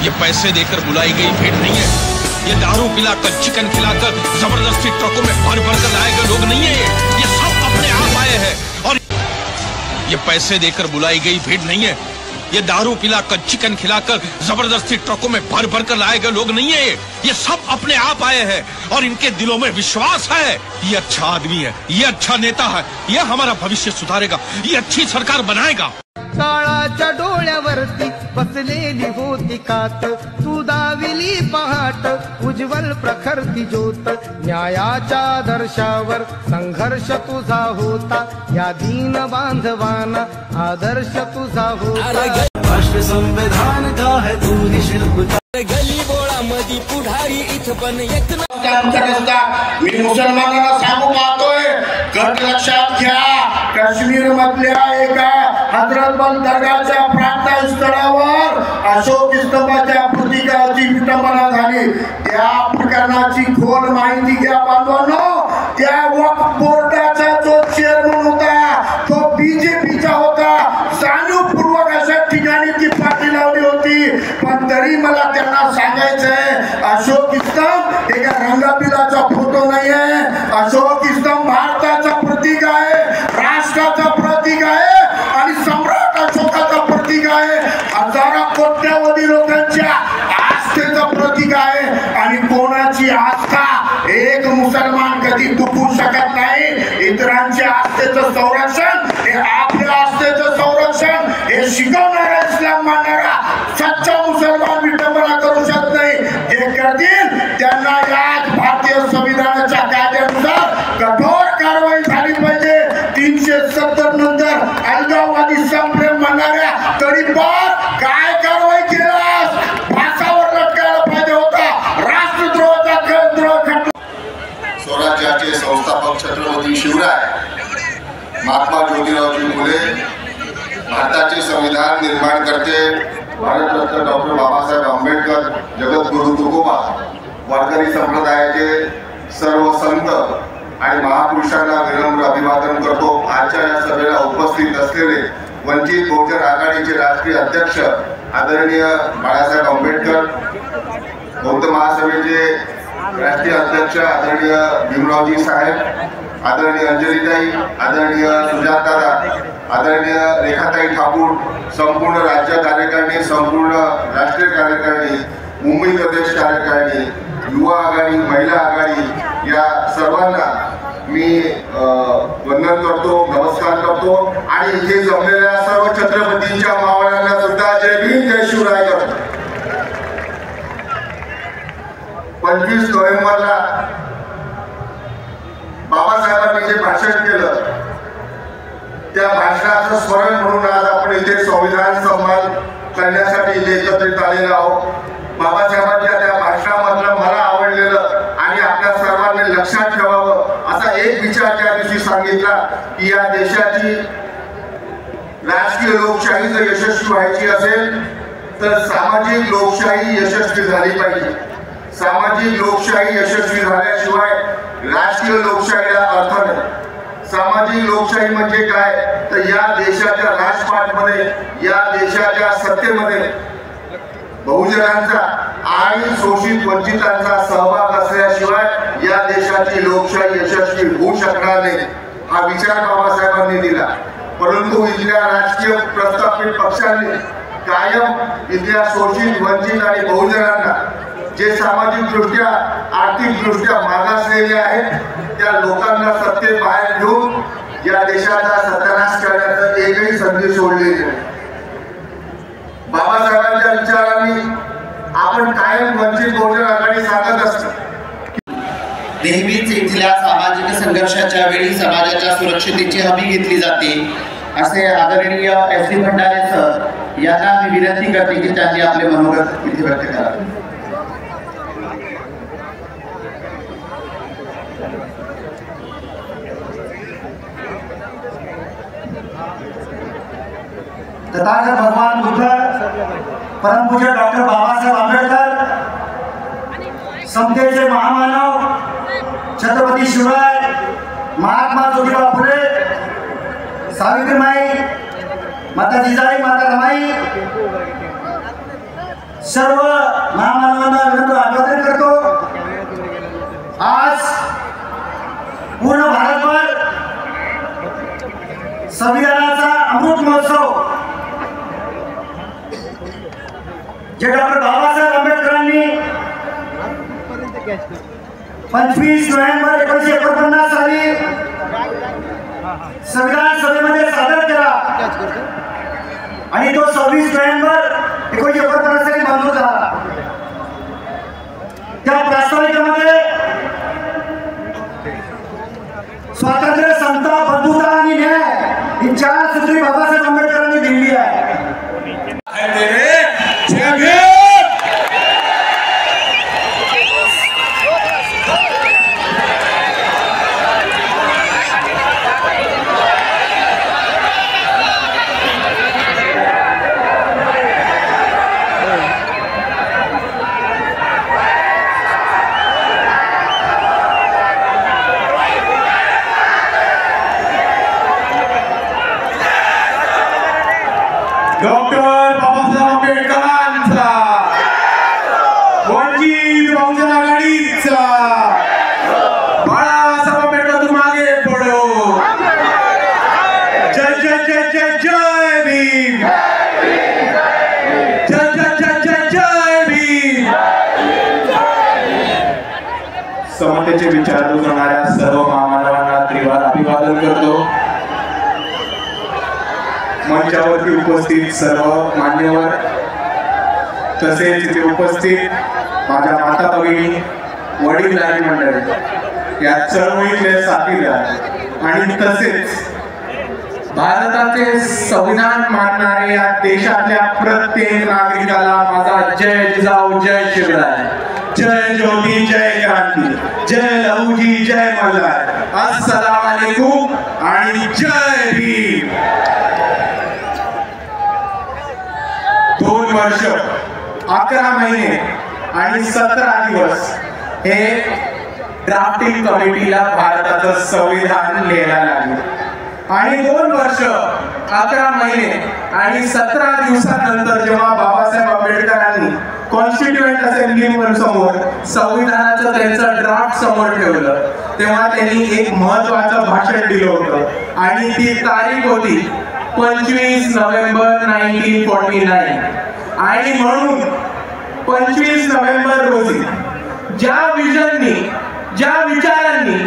ये पैसे देकर बुलाई गई भेंट नहीं है, ये दारू पिलाकर चिकन खिलाकर जबरदस्ती ट्रकों में भर भर कर लाए गए लोग नहीं है। ये सब अपने आप आए हैं। और ये पैसे देकर बुलाई गई भेंट नहीं है, ये दारू पिलाकर चिकन खिलाकर जबरदस्ती ट्रकों में भर भर कर लाए गए लोग नहीं है। ये सब अपने आप आए हैं और इनके दिलों में विश्वास है। ये अच्छा आदमी है, ये अच्छा नेता है, ये हमारा भविष्य सुधारेगा, ये अच्छी सरकार बनाएगा। काळाच्या डोळ्यावरती बसलेली होती कात, तू दाविली पहाट उज्ज्वल प्रखर ती ज्योत। न्यायाच्या आदर्शावर संघर्ष तुझा होता, या दीन बांधवांना आदर्श तुझा होता। राष्ट्र संविधान का है तू ही शिल्पकार, गली बोळा मधी पुढारी इथं पण एक मी मुसलमानांना सांगू पाहतोय, गट लक्षात घ्या, काश्मीर मधल्या एका हजरतबल दर्गाच्या प्रार्थना स्थळावर अशोक स्तंभाच्या प्रतीकाची विटंबना झाली। त्या प्रकरणाची खोल माहिती घ्या बांधवांनो। त्या वक्फ बोर्डाचा जो चेअरमन होता तो बीजेपीचा होता। जाणीवपूर्वक अशा ठिकाणी ती पाठी लावली होती, पण तरी मला त्यांना सांगायचंय, अशोक स्तंभ एका रंगाबिलाचा फोटो नाही आहे। अशोक स्तंभ भारताचा प्रतीक आहे, राष्ट्राचा प्रतीक आहे आणि सम्राट अशोकाचा प्रतीक आहे। हजारो कोट्यावधी लोकांच्या आस्थेचं प्रतीक आहे आणि कोणाची आस्था एक मुसलमान कधी दुखवू शकत नाही। इतरांच्या आस्थेचं संरक्षण हे आपल्या आस्थेचं संरक्षण हे शिकवणारा, इस्लाम मानणारा सच्चा मुसलमान विटंबना करू शकत नाही। जे करतील त्यांना याच भारतीय संविधानाच्या कायद्यानुसार कठोर कारवाई झाली पाहिजे। 370 नंतर अलगाववादी संप्रेम म्हणणाऱ्या तडीपार काय कारवाई केलास, फासावर लटकायला पाहिजे होता। राष्ट्रद्रोहाचा द्रोह स्वराज्याचे संस्थापक छत्रपती शिवराय, महात्मा ज्योतिरावजी फुले, भारताचे संविधान निर्माण करते भारतरत्न डॉक्टर बाबासाहेब आंबेडकर, जगद्गुरु तुकोबा, वारकरी संप्रदायाचे सर्व संत आणि महापुरुषांना विनम्र अभिवादन करतो। आजच्या या सभेला उपस्थित असलेले वंचित बहुजन आघाडीचे राष्ट्रीय अध्यक्ष आदरणीय बाळासाहेब आंबेडकर, बौद्ध महासभेचे राष्ट्रीय अध्यक्ष आदरणीय भीमरावजी साहेब, आदरणीय अंजलीताई, आदरणीय सुजातादा, आदरणीय रेखाताई ठाकूर, संपूर्ण राज्य कार्यकारिणी, संपूर्ण राष्ट्रीय कार्यकारिणी, मुंबई प्रदेश कार्यकारिणी, युवा आघाडी, महिला आघाडी या सर्वांना मी वंदन करतो, नमस्कार करतो आणि इथे जमलेल्या सर्व छत्रपतींच्या मावळ्यांना सुद्धा जय भीम जय शिवराय करतो। 25 नोव्हेंबरला बाबासाहेबांनी जे भाषण केलं त्या भाषणाचं स्मरण म्हणून आज आपण इथे संविधान सन्मान करण्यासाठी इथे एकत्रित आलेलो आहोत। बाबासाहेबांच्या त्या भाषणामधलं मला आवडलेलं आणि आपल्या सर्वांनी लक्षात ठेवावं असा एक विचार त्या दिवशी सांगितला की या देशाची राजकीय लोकशाही जर यशस्वी व्हायची असेल तर सामाजिक लोकशाही यशस्वी झाली पाहिजे। सामाजिक लोकशाही यशस्वी झाल्याशिवाय राजकीय लोकशाहीला अर्थ नाही। सामाजिक लोकशाही म्हणजे काय तर या देशाच्या राजपाटमध्ये, या देशाच्या सत्तेमध्ये बहुजनांचा आणि शोषित वंचितांचा सहभाग असल्याशिवाय या देशाची लोकशाही यशस्वी होऊ शकणार नाही हा विचार बाबासाहेबांनी दिला। परंतु इथल्या राजकीय प्रस्थापित पक्षांनी कायम इथल्या शोषित वंचित आणि बहुजनांना जे सामाजिक दृष्ट्या आर्थिक दृष्ट्या मागासलेले आहेत त्या लोकांना सत्तेबाहेर घेऊन या देशाचा सत्यानाश करण्याचं एकही संधी सोडलेली नाही। बाबासाहेबांच्या विचारांनी आपण कायम वंचित बहुजन आघाडी सांगत असतो। नेहमीच इथल्या सामाजिक संघर्षाच्या वेळी समाजाच्या सुरक्षतेची हमी घेतली जाते असे आदरणीय एस.डी. भंडारे सर यांना मी विनंती करते की त्यांनी आपले मनोगत इथे व्यक्त करावे। तथागत भगवान बुद्ध, परमपूज्य डॉक्टर बाबासाहेब आंबेडकर, समतेचे महामानव छत्रपती शिवराय, महात्मा ज्योतिबा फुले, सावित्रीमाई, माता जिजाई, माता रमाई, सर्व महामानवांना विनम्र अभिवादन करतो। आज पूर्ण भारतभर संविधानाचा अमृत महोत्सव जे डॉक्टर बाबासाहेब आंबेडकरांनी 25 नोव्हेंबर 1949 साली संविधान सभेमध्ये सादर केला आणि तो 26 नोव्हेंबर 1949 साली मंजूर झाला। त्या प्रास्ताविकेमध्ये स्वातंत्र्य, समता, बंधुता आणि न्याय ही 4 सूत्रे बाबासाहेब आंबेडकरांनी दिली आहे। डॉक्टर बाबासाहेब आंबेडकरांचा, वंचित बहुजन आघाडीचा, बाळासाहेब आंबेडकर तू मागे पडो। जय जय जय जय जय भीम, जय जय जय जय जय भीम। समतेचे विचार करणाऱ्या सर्व महामानवांना त्रिवार अभिवादन करतो। मंचावरती उपस्थित सर्व मान्यवर, तसेच तिथे उपस्थित माझ्या माता भगिनी, वडीलधारी मंडळी, या चळवळीतले साथीदार आणि तसेच भारताचे संविधान मानणारे या देशातल्या प्रत्येक नागरिकाला माझा जय जिजाऊ, जय शिवराय, जय ज्योती, जय क्रांती, जय लहुजी, जय मल्हार, अस्सलाम वालेकुम आणि जय भीम। 2 वर्ष 11 महिने आणि 17 दिवस हे ड्राफ्टिंग कमिटीला भारताचं संविधान लिहायला लागले आणि 2 वर्ष 11 महिने आणि 17 दिवसानंतर जेव्हा बाबासाहेब आंबेडकरांनी कॉन्स्टिट्युएंट असेंब्ली समोर संविधानाचं त्यांचं ड्राफ्ट समोर ठेवलं, तेव्हा त्यांनी एक महत्त्वाचं भाषण दिलं होतं आणि ती तारीख होती 25 नोव्हेंबर 1949 आणि म्हणून 25 नोव्हेंबर रोजी ज्या विजननी, ज्या विचारांनी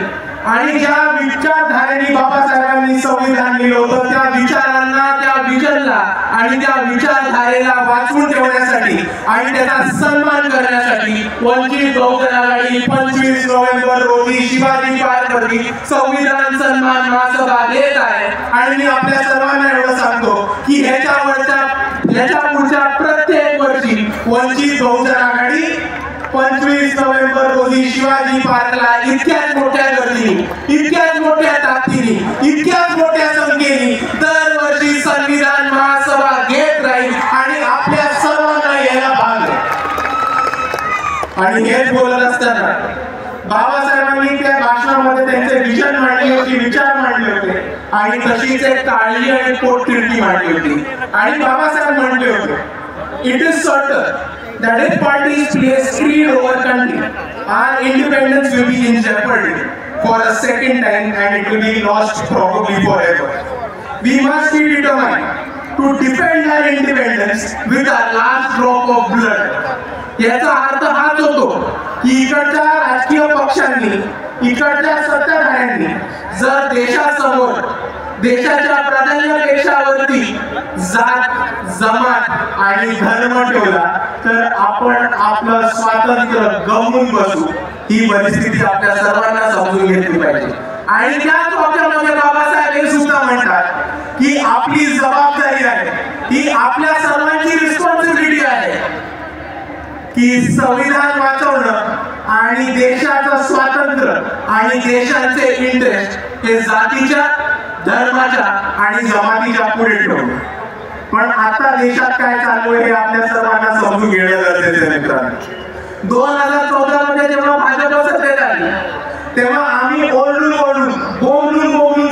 आणि ज्या विचारधारेने बाबासाहेबांनी संविधान लिहिलं होतं, त्या विचारांना, त्या विजनला आणि त्या विचारधारेला वाचवून ठेवण्यासाठी आणि त्याचा सन्मान करण्यासाठी वंचित बहुजन आघाडी 25 नोव्हेंबर रोजी शिवाजी पार्कवरती संविधान सन्मान महासभा घेत आहे। आणि मी आपल्या सर्वांना एवढं सांगतो की ह्याच्या पुढच्या प्रत्येक वर्षी वंचित बहुजन आघाडी 25 नोव्हेंबर रोजी शिवाजी पार्कला इतक्याच मोठ्या गर्दीने, इतक्याच मोठ्या ताकदीने, इतक्याच मोठ्या संख्येने दरवर्षी संविधान महासभा घेत राहील आणि आपल्या सर्वांना यायला भाग आहे। आणि हेच बोलत असताना बाबासाहेबांनी त्या भाषणामध्ये त्यांचे विजन मांडले होते, विचार मांडले होते आणि तशीच एक काळजी आणि पोटतिडकी मांडली होती आणि बाबासाहेब म्हणले होते, it is certain that if parties place creed over country, our independence will be in jeopardy for a second time and it will be lost probably forever. We must be determined to defend our independence with our last drop of blood. याचा अर्थ हाच होतो की इकडच्या राजकीय पक्षांनी, इकडच्या सत्ताधाऱ्यांनी जर देशासमोर देशाच्या प्राधान्य पेशावरती जात, जमात आणि धर्म ठेवला तर आपण आपलं स्वातंत्र्य गमावून बसू। ही परिस्थिती आपल्या सर्वांना समजून घेतली पाहिजे आणि त्याच वाक्यामध्ये बाबासाहेब हे सुद्धा म्हणतात की आपली जबाबदारी आहे, ही आपल्या सर्वांची रिस्पॉन्सिबिलिटी आहे की संविधान वाचवणं आणि देशाचं स्वातंत्र्य आणि देशाचे इंटरेस्ट हे जातीच्या, धर्माच्या आणि जमातीच्या पुढे ठेवणं। पण आता देशात काय चालू आहे हे आपल्या सर्वांना समजून घेणं गरजेचं आहे मित्रांनो। 2014 मध्ये जेव्हा भाजप सत्तेत आली तेव्हा आम्ही बोलून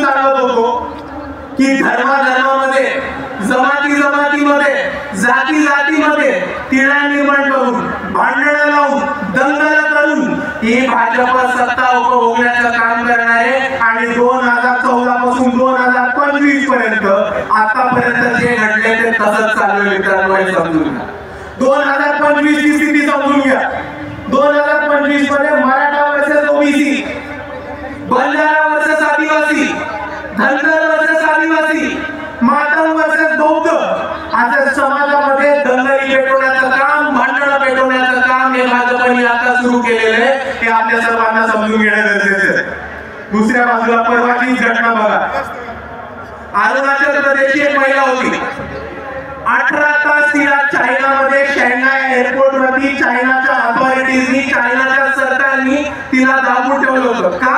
सांगत होतो की धर्मामध्ये, जमातीमध्ये, जातीमध्ये तिळा निर्माण करून, भांडणं लावून, दंगल करून ही भाजप सत्ता उपभोगण्याचं काम करणारे आणि 2014 पासून 2025 पर्यंत आतापर्यंत जे घडले ते तसंच चालू आहे मित्रांनो. हे समजून घ्या. 2025 ची स्थिती समजून घ्या. 2025 मध्ये Maratha versus OBC, Banjara versus आदिवासी, धनगर वर्सेस आदिवासी, मातंग वर्सेस बौद्ध असं समाजामध्ये दंगली पेटवण्याचं काम, भांडणं पेटवण्याचं काम हे भाजपने आता सुरू केलेलं आहे. हे आपल्या सर्वांना समजून घेणं गरजेचं आहे. दुसऱ्या बाजूला परवाचीच घटना बघा. अरुणाचल प्रदेशची एक महिला होती. 18 तास तिला चायनामध्ये शंघाय एअरपोर्ट वरती चायनाच्या अथॉरिटीजनी, चायनाच्या सरकारने तिला दाबून ठेवलं होतं. का?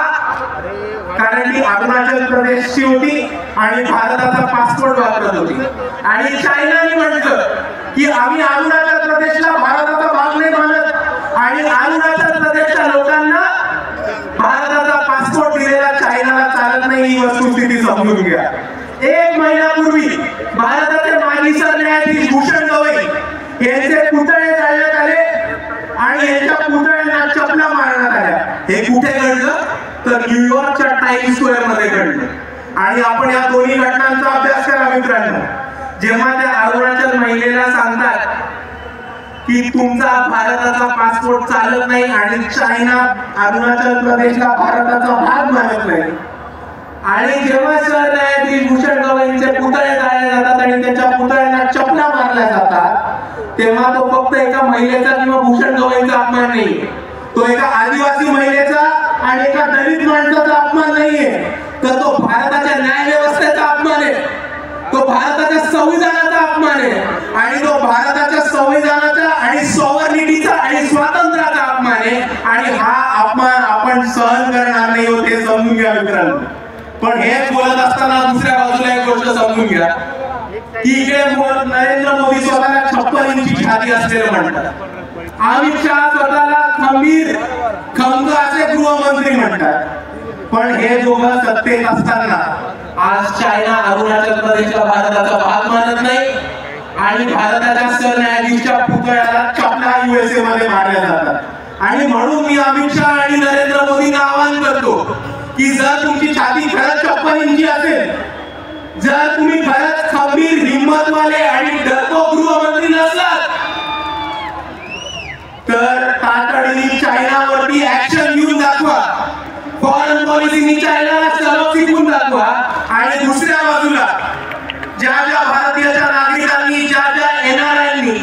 कारण ती अरुणाचल प्रदेशची होती आणि भारताचा पासपोर्ट वापरत होती. आणि चायनाने म्हटलं की आम्ही अरुणाचल प्रदेशला भारताचा भाग नाही मानत आणि अरुणाचल प्रदेशच्या लोकांना भारताचा पासपोर्ट दिलेला चायनाला चालत नाही. ही वस्तुस्थिती समजून घ्या. एक महिन्यापूर्वी भारताचे माजी सरन्यायाधीश भूषण गवई यांचे पुतळे जाळण्यात आले आणि यांच्या पुतळ्यांना चपला मारण्यात आल्या. हे कुठे घडलं? तर न्यूयॉर्कच्या टाइम्स स्क्वेअर मध्ये घडलं. आणि आपण या दोन्ही घटनांचा अभ्यास करा मित्रांनो. जेव्हा त्या अरुणाचल महिलेला सांगतात की तुमचा भारताचा पासपोर्ट चालत नाही आणि चायना अरुणाचल प्रदेशला भारताचा भाग मानत नाही, आणि जेव्हा सरन्यायाधीश भूषण गवईंचे पुतळे जाळले जातात आणि त्यांच्या पुतळ्यांना चपला मारल्या जातात, तेव्हा तो फक्त एका महिलेचा किंवा भूषण गवईंचा अपमान नाही, तो एका आदिवासी महिलेचा आणि एका दलित माणसाचा अपमान नाहीये, तर तो भारताच्या न्याय व्यवस्थेचा अपमान आहे, तो भारताच्या संविधानाचा अपमान आहे आणि तो भारताच्या संविधानाचा आणि सॉव्हर्निटीचा आणि स्वातंत्र्याचा अपमान आहे. आणि हा अपमान आपण सहन करणार नाही होते, समजून घ्या मित्रांनो. पण हे बोलत असताना दुसऱ्या बाजूला एक गोष्ट समजून घ्या की इकडे नरेंद्र मोदी स्वतःला 56 इंची छाती असलेलं म्हणतात. अमित शहा स्वतःला खंबीर खंग असे गृहमंत्री म्हणतात. पण हे दोघं सत्तेत असताना आज चायना अरुणाचल प्रदेशला भारताचा भाग मानत नाही आणि भारताच्या सरन्यायाधीशच्या पुतळ्याला चपला USA मध्ये मारल्या जातात. आणि म्हणून मी अमित शहा आणि नरेंद्र मोदींना आवाहन करतो की जर तुमची छाती खरंच 56 इंची असेल, जर तुम्ही खरंच खंबीर हिम्मतवाले आणि डरपोक गृहमंत्री नसलात, तर तातडीने चायनावरती ऍक्शन घेऊन दाखवा. फॉरेन पॉलिसीनी चायनाला सबक शिकवून दाखवा. आणि दुसऱ्या बाजूला ज्या ज्या भारतीय नागरिकांनी, ज्या ज्या NRIंनी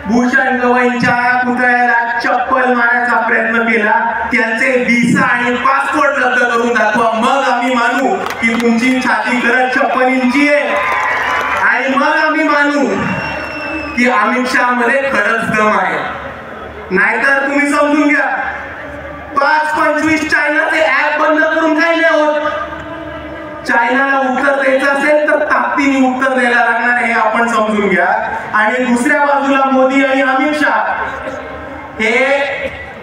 भूषण गवईंच्या पुतळ्याला चप्पल मारण्याचा प्रयत्न केला, त्यांचे व्हिसा आणि पासपोर्ट रद्द करून दाखवा. मग आम्ही मानू की तुमची छाती खरंच 56 इंची आहे आणि मग आम्ही मानू की अमित शहा मध्ये खरंच दम आहे. नाहीतर तुम्ही समजून घ्या, 5-25 चायनाचे ऍप बंद करून काही नाही होत. चायनाला उत्तर द्यायचं असेल तर ताकदीने उत्तर द्यायला लागणार हे आपण समजून घ्या. आणि दुसऱ्या बाजूला मोदी आणि अमित शहा हे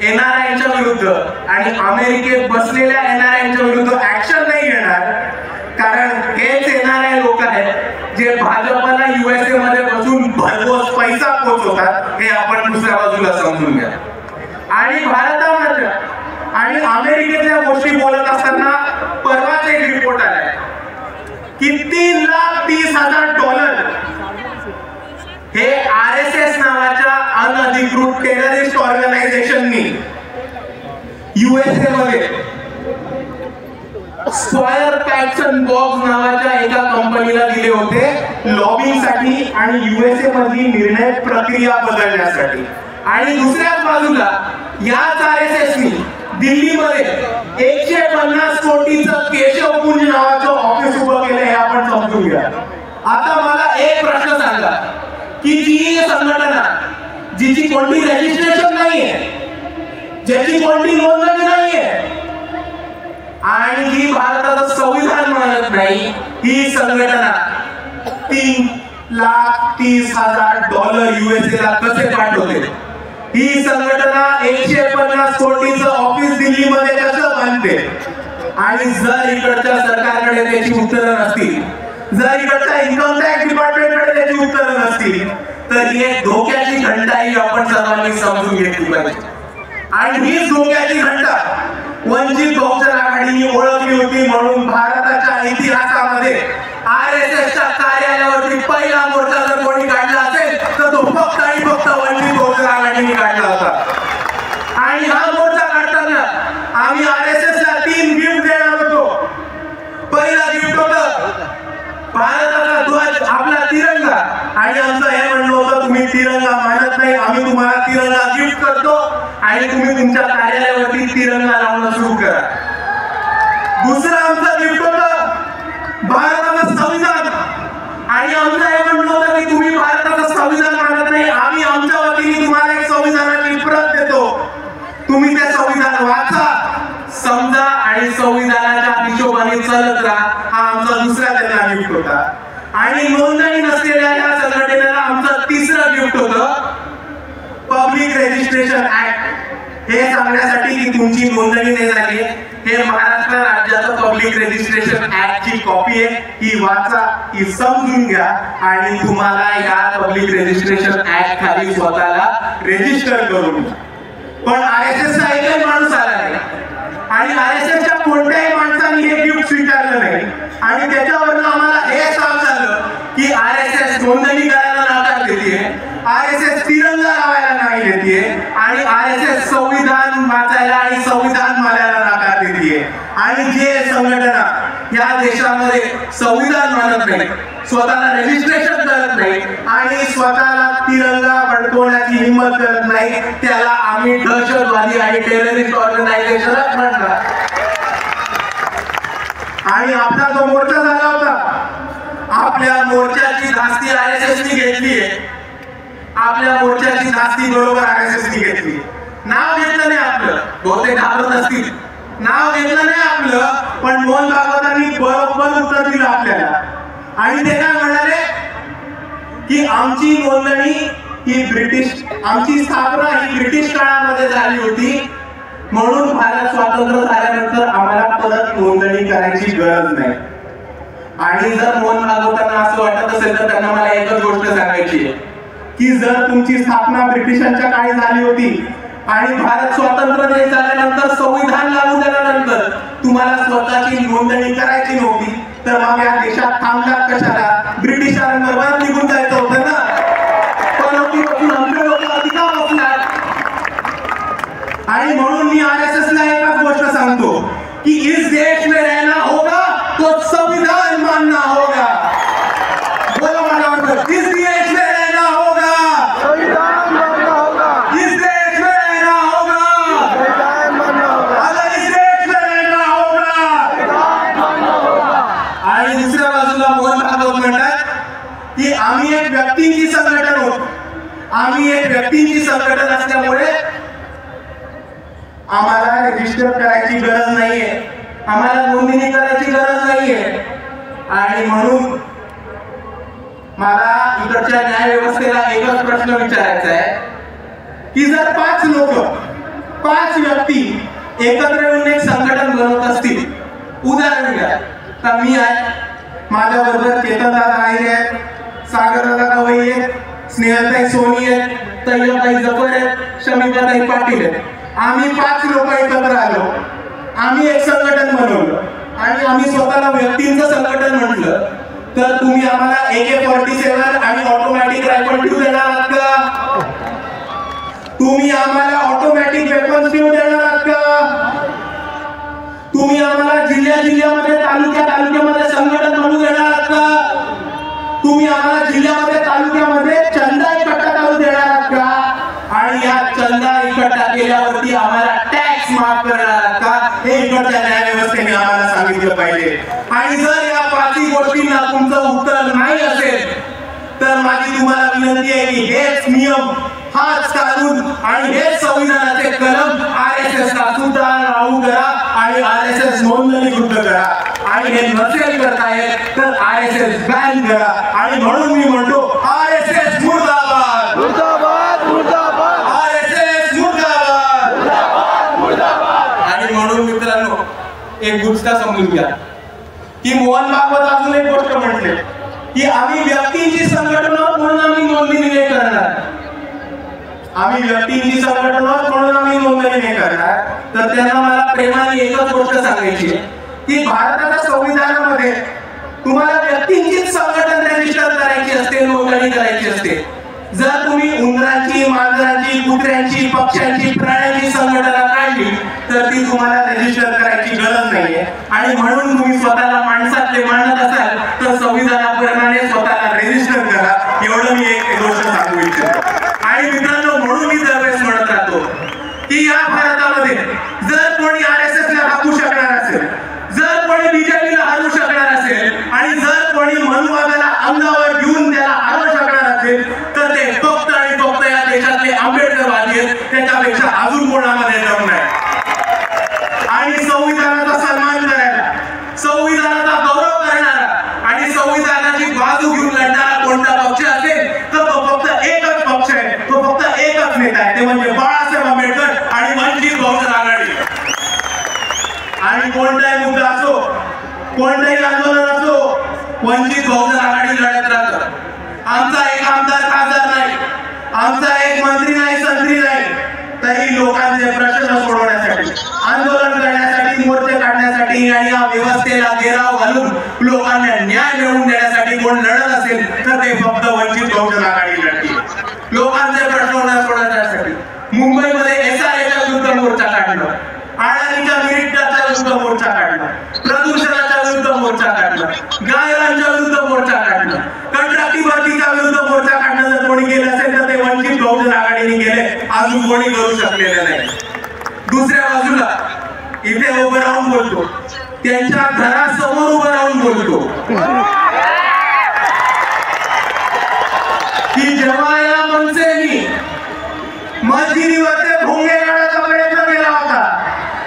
NRIंच्या विरुद्ध आणि अमेरिकेत बसलेल्या NRIंच्या विरुद्ध ऍक्शन नाही घेणार, कारण हेच NRI लोक आहेत जे भाजपला USA मध्ये बसून भरघोस पैसा पोचवतात. हे आपण दुसऱ्या बाजूला समजून घ्या. आणि भारतामध्ये आणि अमेरिकेतल्या गोष्टी बोलत असताना परवाच एक रिपोर्ट आलाय की $3,30,000 हे RSS नावाच्या अनधिकृत टेररिस्ट ऑर्गनायझेशननी USA मध्ये स्क्वायर पॅटसन बॉक्स नावाच्या एका कंपनीला दिले होते लॉबिंगसाठी आणि USA मधली निर्णय प्रक्रिया बदलण्यासाठी. आणि दुसऱ्याच बाजूला याच RSSनी दिल्लीमध्ये 150 कोटीचं केशवकुंज नावाचं ऑफिस उभं केलं. हे आपण समजून घ्या. आता मला एक प्रश्न सांगा की जी संघटना जिची कोणती रजिस्ट्रेशन नाहीये, ज्याची कोणती नोंदणी नाहीये आणि जी भारताचं संविधान मानत नाही, ही संघटना $3,30,000 USA ला कसे पाठवते? ही संघटना 150 कोटीचं ऑफिस दिल्लीमध्ये कसं बांधते? आणि जर इकडच्या सरकारकडे त्याची उत्तरं नसतील, जर इकडच्या इन्कम टॅक्स डिपार्टमेंटकडे त्याची उत्तरं नसतील, तर ही धोक्याची घंटाही आपण सर्वांनी समजून घेतली पाहिजे. आणि हीच धोक्याची घंटा वंचित बहुजन आघाडीने ओळखली होती. म्हणून भारताच्या इतिहासामध्ये RSSच्या कार्यालयावरती पहिला मोर्चा जर कोणी काढला असेल तर तो फक्त आणि फक्त वंचित बहुजन आघाडीने काढला होता. आणि हा मोर्चा काढताना आम्ही RSSला 3 गिफ्ट देणार होतो. पहिला गिफ्ट होतं भारताचा ध्वज, आपला तिरंगा. आणि आमचं हे म्हणणं होतं तुम्ही तिरंगा मानत नाही, आम्ही तुम्हाला तिरंगा गिफ्ट करतो आणि तुम्ही तुमच्या कार्यालयावरती तिरंगा लावणं सुरू करा. दुसरं आमचं गिफ्ट होतं भारताचं संविधान. आणि आमचं हे म्हणणं होतं की तुम्ही भारताचं संविधान मानत नाही, आम्ही आमच्या वतीने तुम्हाला एक संविधानाची प्रत देतो, तुम्ही ते संविधान वाचा, समजा आणि संविधानाच्या हिशोबाने चालत राहा. हा आमचा दुसरा त्यांना गिफ्ट होता. आणि नोंदणी नसलेल्या या संघटनेला आमचं तिसरं गिफ्ट होतं पब्लिक रजिस्ट्रेशन ऍक्ट. हे सांगण्यासाठी की तुमची नोंदणी नाही झाली, हे महाराष्ट्र राज्याचं पब्लिक रजिस्ट्रेशन ऍक्टची कॉपी आहे, ही वाचा, ही समजून घ्या आणि तुम्हाला या पब्लिक रजिस्ट्रेशन ऍक्ट खाली स्वतःला रजिस्टर करून. पण RSSचा एकही माणूस आला नाही आणि RSSच्या कोणत्याही माणसाने हे गिफ्ट स्वीकारलं नाही. आणि त्याच्यावरनं आम्हाला हे साफ झालं की RSS नोंदणी करायला नकार देते, RSS तिरंगा लावायला नाही देते आणि RSS संविधान वाचायला आणि संविधान मानायला नकार देते. आणि जे संघटना या देशामध्ये संविधान मानत नाही, स्वतःला रजिस्ट्रेशन करत नाही आणि स्वतःला तिरंगा फडकवण्याची हिंमत करत नाही, त्याला आम्ही दहशतवादी आणि टेररिस्ट ऑर्गनायझेशनच म्हणतात. आणि आपला जो मोर्चा झाला होता, आपल्या मोर्चाची धास्ती RSSने घेतली आहे. आपल्या मोर्चाची धास्ती बरोबर RSSने घेतली. नाव घेतलं नाही आपलं, बहुतेक घाबरत असतील, नाव घेतलं नाही आपलं, पण मोहन भागवतांनी बरोबर उत्तर दिलं आपल्याला. आणि ते काय म्हणाले की आमची नोंदणी ही ब्रिटिश, आमची स्थापना ही ब्रिटिश काळामध्ये झाली होती, म्हणून भारत स्वातंत्र्य झाल्यानंतर आम्हाला परत नोंदणी करायची गरज नाही. आणि जर मोहन भागवतांना असं वाटत असेल तर त्यांना मला एकच गोष्ट सांगायची आहे की जर तुमची स्थापना ब्रिटिशांच्या काळी झाली होती आणि भारत स्वतंत्र देश झाल्यानंतर संविधान लागू झाल्यानंतर तुम्हाला स्वतःची नोंदणी करायची नव्हती, तर मग या देशात थांबलात कशाला? ब्रिटिशांबरोबर निघून जायचं होतं ना. पण आमचे लोक अधिकार बसणार. आणि म्हणून मी RSSला एकच गोष्ट सांगतो की इस देश में रहना होगा तो संविधान मानना होगा. बोलो माझ्याबरोबर, इस देश में रहना होगा संविधान मानना होगा. इस देश में रहना होगा संविधान मानना होगा. अगर इस देश में रहना होगा संविधान मानना होगा. आणि दुसऱ्या बाजूला मोहन भागवत म्हणतात की आम्ही एक व्यक्तींची संघटन आहोत, आम्ही एक व्यक्तींची संघटन असल्यामुळे आम्हाला रजिस्टर करायची गरज नाहीये, आम्हाला नोंदणी करायची गरज नाहीये. आणि म्हणून मला इकडच्या न्याय व्यवस्थेला एकच प्रश्न विचारायचा आहे की जर 5 लोक, 5 व्यक्ती एकत्र येऊन एक संघटन बनवत असतील, उदाहरण घ्या तर मी आहे, माझ्याबरोबर चेतनदादा आहिरे आहेत, सागरदादा गवई आहेत, स्नेहलताई सोनी आहेत, तैयबताई जफर आहेत, शमिकाताई पाटील आहेत. आम्ही 5 लोक एकत्र आलो, आम्ही एक संघटन बनवलं आणि आम्ही स्वतःला व्यक्तींचं संघटन म्हटलं, तर तुम्ही आम्हाला AK-47 आणि ऑटोमॅटिक रायफल ट्यूब देणार आहात का? तुम्ही आम्हाला ऑटोमॅटिक वेपन्स ट्यूब देणार आहात का? तुम्ही आम्हाला जिल्ह्यामध्ये तालुक्यामध्ये संघटन बनवून देणार आहात का? तुम्ही आम्हाला जिल्ह्यामध्ये तालुक्यामध्ये चंदा इकट्ठा करून देणार आहात का? आणि या चंदा इकट्ठा केल्यावरती आम्हाला टॅक्स माफ करणार आहात का? हे इकडच्या न्याय व्यवस्थेने आम्हाला सांगितलं पाहिजे. आणि जर या 5 गोष्टींना तुमचं उत्तर नाही असेल तर माझी तुम्हाला विनंती आहे की हेच नियम, हाच कानून आणि हेच संविधानाचे कलम RSSला सुद्धा लागू करा आणि RSS नोंदणीकृत करा. आणि हे नसेल करता येत तर RSS बॅन करा. आणि म्हणून मी म्हणतो RSS मुर्दाबाद, मुर्दाबाद, मुर्दाबाद, RSS मुर्दाबाद, मुर्दाबाद, मुर्दाबाद. आणि म्हणून मित्रांनो एक गोष्ट समजून घ्या की मोहन भागवत अजून एक गोष्ट म्हटले की आम्ही व्यक्तींची संघटना म्हणून आम्ही नोंदणी नाही करणार, आम्ही व्यक्तींची संघटना म्हणून आम्ही नोंदणी नाही करणार. तर त्यांना मला प्रेमाने एकच गोष्ट सांगायची आहे की भारताच्या संविधानामध्ये तुम्हाला व्यक्तींचीच संघटना रजिस्टर करायची असते, नोंदणी करायची असते. जर तुम्ही उंदरांची, मांजरांची, कुत्र्यांची, पक्ष्यांची, प्राण्यांची संघटना काढली तर ती तुम्हाला रजिस्टर करायची गरज नाहीये. आणि म्हणून तुम्ही स्वतःला माणसातले मानत असाल तर संविधानाप्रमाणे स्वतःला रजिस्टर करा. एवढं मी एक गोष्ट सांगू इच्छितो. आणि मित्रांनो, म्हणून मी दरवेळेस म्हणत राहतो की या भारतामध्ये जर कोणी RSS ला हाकू शकणार असेल, जर कोणी बीजेपीला हरवू शकणार असेल आणि जर कोणी मनुवादाला अंगावर घेऊन त्याला हरवू शकणार असेल तर ते फक्त आणि फक्त या देशातले आंबेडकरवादी आहेत. त्याच्यापेक्षा अजून कोणामध्ये दम नाही. आणि संविधानाचा सन्मान करायला, संविधानाचा गौरव करणारा आणि संविधानाची बाजू घेऊन लढणारा कोणता पक्ष असेल तर तो फक्त एकच पक्ष आहे, तो फक्त एकच नेता आहे, ते म्हणजे बाळासाहेब आंबेडकर आणि वंचित बहुजन आघाडी. आणि कोणताही मुद्दा असो, कोणताही आंदोलन असो, वंचित बहुजन आघाडी लढत राहतं. आमचा एक आमदार खासदार नाही, आमचा एक मंत्री नाही, संत्री नाही, तरी लोकांचे प्रश्न सोडवण्यासाठी, आंदोलन करण्यासाठी, मोर्चे काढण्यासाठी आणि या व्यवस्थेला घेराव घालून लोकांना न्याय मिळवून देण्यासाठी कोण लढत असेल तर ते फक्त वंचित बहुजन आघाडी लढते. लोकांचे प्रश्न सोडवण्यासाठी मुंबईमध्ये SRAच्या विरुद्ध मोर्चा काढला, अडाणीच्या मिनिटाच्या विरुद्ध मोर्चा काढला, प्रदूषणाच्या विरुद्ध मोर्चा काढला, गायरांच्या विरुद्ध मोर्चा काढला, कंत्राटी भरतीच्या विरुद्ध मोर्चा काढणं जर कोणी केलं असेल तर ते वंचित बहुजन आघाडीने केले. अजून कोणी करू शकलेलं नाही. दुसऱ्या बाजूला इथे उभं राहून बोलतो, त्यांच्या घरासमोर उभं राहून बोलतो की जेव्हा या मनसेनी मस्जिदीवरचे भोंगे काढायचा प्रयत्न केला होता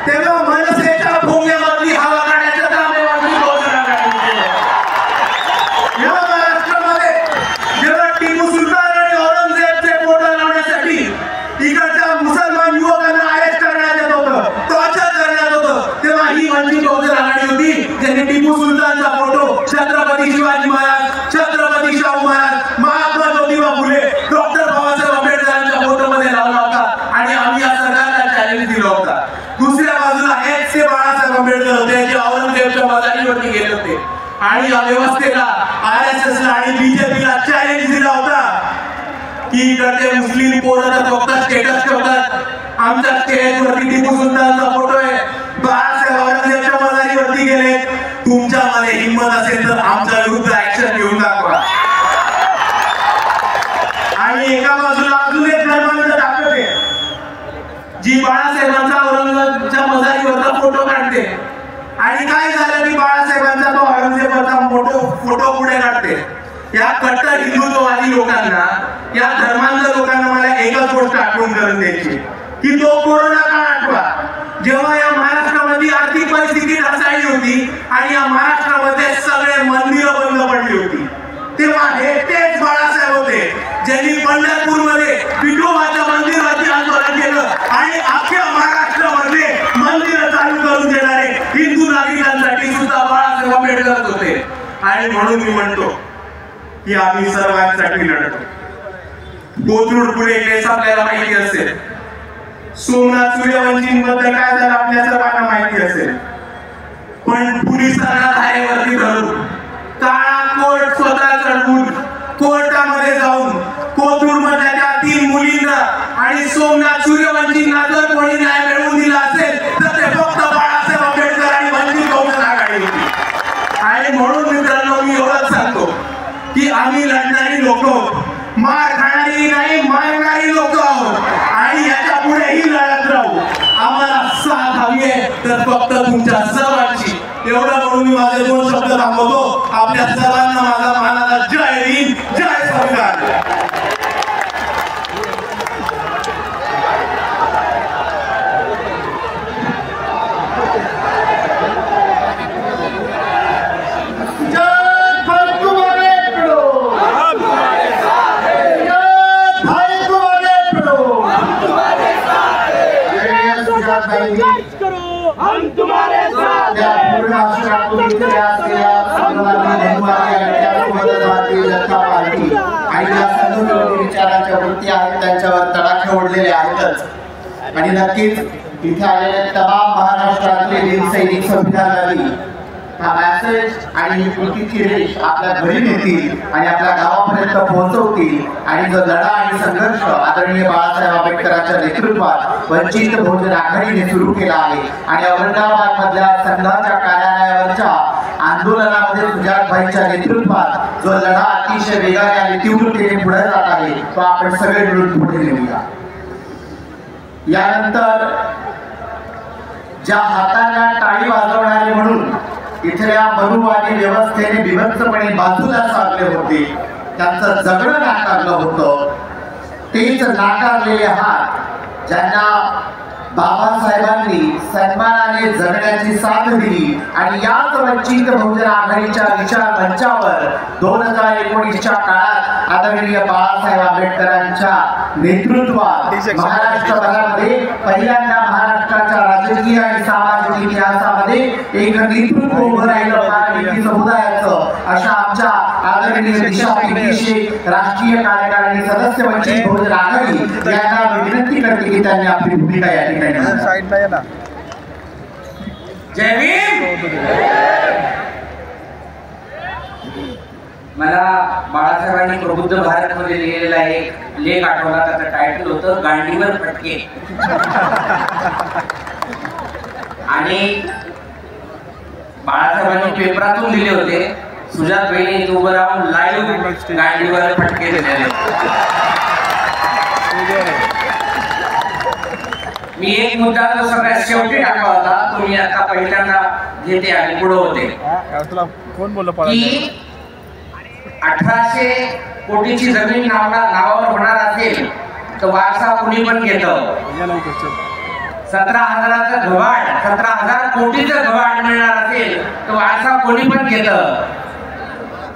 तेव्हा मनसेच्या भोंग्यामधली हवा काढायचं काम वंचित बहुजन आघाडीने केलं. या महाराष्ट्रामध्ये जेव्हा टिपू सुलतान आणि औरंगजेबचे फोटो लावण्यासाठी इकडच्या मुसलमान युवकांना अरेस्ट करण्यात येत होतं, टॉर्चर करण्यात होतं, तेव्हा ही वंचित बहुजन आघाडी होती ज्यांनी टिपू सुलतानचा फोटो छत्रपती शिवाजी महाराज, छत्रपती शाहू महाराज, महात्मा ज्योतिबा फुले, डॉक्टर बाबासाहेब आंबेडकरांच्या फोटोमध्ये लावला होता आणि आम्ही या सरकारला चॅलेंज दिला होता. दुसऱ्या बाजूला हेच ते बाळासाहेब आंबेडकर होते जे औरंगजेबच्या मजालीवरती गेले होते आणि या व्यवस्थेला, RSS ला आणि बीजेपीला चॅलेंज दिला होता की इकडचे मुस्लिम पोरं तर फक्त स्टेटस ठेवतात, आमच्या स्टेजवरती टिपू सुलतानचा फोटो आहे, बाळासाहेब औरंगजेबच्या मजालीवरती गेले. तुमच्यामध्ये हिंमत असेल तर आमच्या विरुद्ध ऍक्शन घेऊन दाखवा. आणि एका बाजूला अजून एक धर्मांध ताकद आहे जी बाळासाहेबांचा औरंगजेबच्या मजालीवरचा फोटो काढते आणि काय झालं की बाळासाहेबांचा तो औरंगजेबाचा फोटो पुढे काढते. या कट्टर हिंदुत्ववादी लोकांना, या धर्मांध लोकांना मला एकच गोष्ट आठवण करून द्यायची की तो कोरोना काळ आठवा, जेव्हा या महाराष्ट्रामध्ये आर्थिक परिस्थिती ढासळली होती आणि या महाराष्ट्रामध्ये सगळे मंदिरं बंद पडली होती. तेव्हा हे तेच बाळासाहेब होते ज्यांनी पंढरपूरमध्ये विठोबाच्या मंदिराचे आंदोलन केलं आणि अख्ख्या महाराष्ट्रामध्ये मंदिरं चालू करून देणारे हिंदू नागरिकांसाठी सुद्धा बाळासाहेब आंबेडकर होते. आणि म्हणून मी म्हणतो की आम्ही सर्वांसाठी लढतो. कोथरूड पुणे केस आपल्याला माहिती असेल, सोमनाथ सूर्यवंशींबद्दल काय झालं आपल्या सर्वांना माहिती असेल, पण पोलिसांना धारेवरती धरून काळा कोर्ट स्वतः चढवून कोर्टामध्ये जाऊन कोथरूड मधल्या त्या 3 मुलींना आणि सोमनाथ सूर्यवंशींना जर कोणी न्याय मिळवून दिला असेल तर ते फक्त बाळासाहेब आंबेडकर आणि वंचित बहुजन आघाडी होती. आणि म्हणून मित्रांनो मी एवढंच सांगतो की आम्ही लढणारी लोक, मार खाणारी नाही मारणारी लोक आहोत आणि याच्या पुढेही लढत राहू. आम्हाला साथ हवी आहे तर फक्त तुमच्या सर्वांची. एवढं म्हणून मी माझे 2 शब्द थांबवतो. आपल्या सर्वांना माझा मानाचा जय हिंद, जय संविधान. हम तुम्हारे साथ हैं। महाराष्ट्र ओढलेले आहेतच. आणि नक्कीच इथे आलेल्या तमाम महाराष्ट्रातले वीर सैनिक संविधानाने हा मेसेज आणि ही कृतीची रेष आपल्या घरी नेतील आणि आपल्या गावापर्यंत पोहोचवतील. आणि जो लढा आणि संघर्ष आदरणीय बाळासाहेब आंबेडकरांच्या नेतृत्वात वंचित बहुजन आघाडीने सुरू केला आहे आणि औरंगाबाद मधल्या संघाच्या कार्यालयावरच्या आंदोलनामध्ये सुजातभाईंच्या नेतृत्वात जो लढा अतिशय वेगाने आणि तीव्रतेने पुढे जात आहे तो आपण सगळे मिळून पुढे नेऊया. यानंतर ज्या हातांना टाळी वाजवणारे म्हणून इथल्या मनुवादी व्यवस्थेने विभक्तपणे बाजूला सारले होते, त्यांचं जगणं नाकारलं होतं, तेच नाकारलेले हात ज्यांना बाबासाहेबांनी सन्मानाने जगण्याची साथ दिली आणि याच वंचित बहुजन आघाडीच्या विचार मंचावर 2019च्या काळात आदरणीय बाळासाहेब आंबेडकरांच्या नेतृत्वात महाराष्ट्रभरामध्ये पहिल्यांदा महाराष्ट्राच्या राजकीय आणि सामाजिक इतिहासामध्ये एक नेतृत्व उभं राहिलं मानवी समुदायाचं. अशा आमच्या आदरणीय दिशा पिंकीशे राष्ट्रीय कार्यकारिणी सदस्य वंचित बहुजन आघाडी यांना विनंती करते की त्यांनी आपली भूमिका या ठिकाणी साईडला या ना. जय भीम. मला बाळासाहेबांनी प्रबुद्ध भारत मध्ये लिहिलेला एक लेख आठवला. त्याचं टायटल होतं गांडीवर फटके. आणि बाळासाहेबांनी पेपरातून दिले होते. सुजातबाईंनी उभं राहून लाईव्ह गांडीवर फटके दिलेले. मी एक मुद्दा जो सगळ्यात शेवटी टाकला होता तो मी आता पहिल्यांदा घेते आणि पुढे होते की 1800 कोटीची जमीन नावावर होणार असेल तर वारसा कुणी पण घेतं. 17,000चं गव्हाड 17,000 कोटीचं गव्हाड मिळणार असेल तर वारसा कोणी पण घेतं.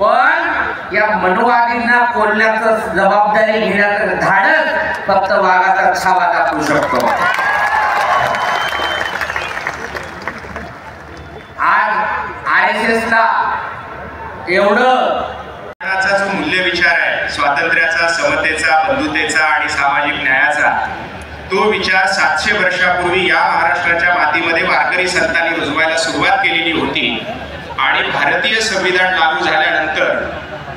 पण या मनुवादींना बोलण्याचं जबाबदारी घेण्याचं धाडस फक्त वाघाचा छावा दाखवू शकतो. आज RSS ला एवढं जो मूल्य विचार आहे स्वातंत्र्याचा, समतेचा, बंधुतेचा आणि सामाजिक न्यायाचा, तो विचार 700 वर्षापूर्वी या महाराष्ट्राच्या मातीमध्ये वारकरी संतांनी रुजवायला सुरुवात केलेली होती. आणि भारतीय संविधान लागू झाल्यानंतर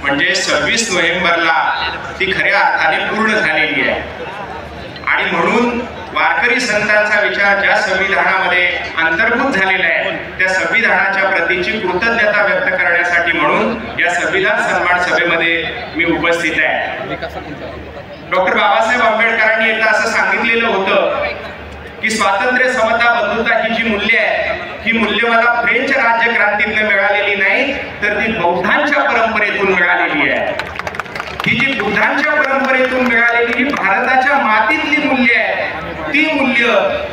म्हणजे 26 नोव्हेंबरला ती खऱ्या अर्थाने पूर्ण झालेली आहे. आणि म्हणून वारकरी संतांचा विचार ज्या संविधानामध्ये अंतर्भूत झालेला आहे त्या संविधानाच्या प्रतीची कृतज्ञता व्यक्त करण्यासाठी म्हणून या संविधान सन्मान सभेमध्ये मी उपस्थित आहे. डॉक्टर बाबासाहेब आंबेडकरांनी एकदा असं सांगितलेलं होतं की स्वातंत्र्य, समता, बंधुता ही जी मूल्य आहे ही मूल्य मला फ्रेंच राज्यक्रांतीतून मिळालेली नाही तर ती बौद्धांच्या परंपरेतून मिळालेली आहे. ही जी बुद्धांच्या परंपरेतून मिळालेली ही भारताच्या मातीतली मूल्य आहे. ती मूल्य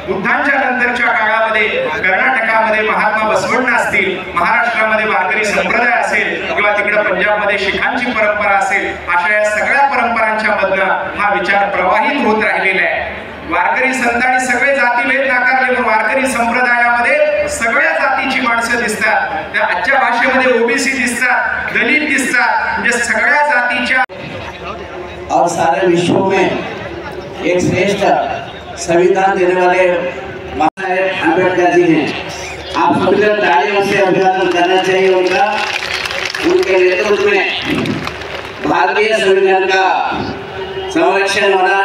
बुद्धांच्या नंतरच्या काळामध्ये कर्नाटकामध्ये महात्मा बसवण्ण असतील, महाराष्ट्रामध्ये वारकरी संप्रदाय असेल किंवा तिकडे पंजाबमध्ये शिखांची परंपरा असेल, अशा या सगळ्या परंपरांच्या मधनं हा विचार प्रवाहित होत राहिलेला आहे. वारकरी संतांनी सगळे जातीभेद नाकारले पण वारकरी संप्रदायामध्ये सगळ्या जातीची माणसं दिसतात. त्या आजच्या भाषेमध्ये ओबीसी दिसतात, दलित दिसतात, म्हणजे सगळ्या जातीच्या. और सारे विश्व में एक श्रेष्ठ संविधान देने वाले बाबासाहेब आंबेडकर जी हैं. आप सभी लोग तालियों से अभिवादन करना चाहिए उनका. उनके नेतृत्व में भारतीय संविधान का संरक्षण होना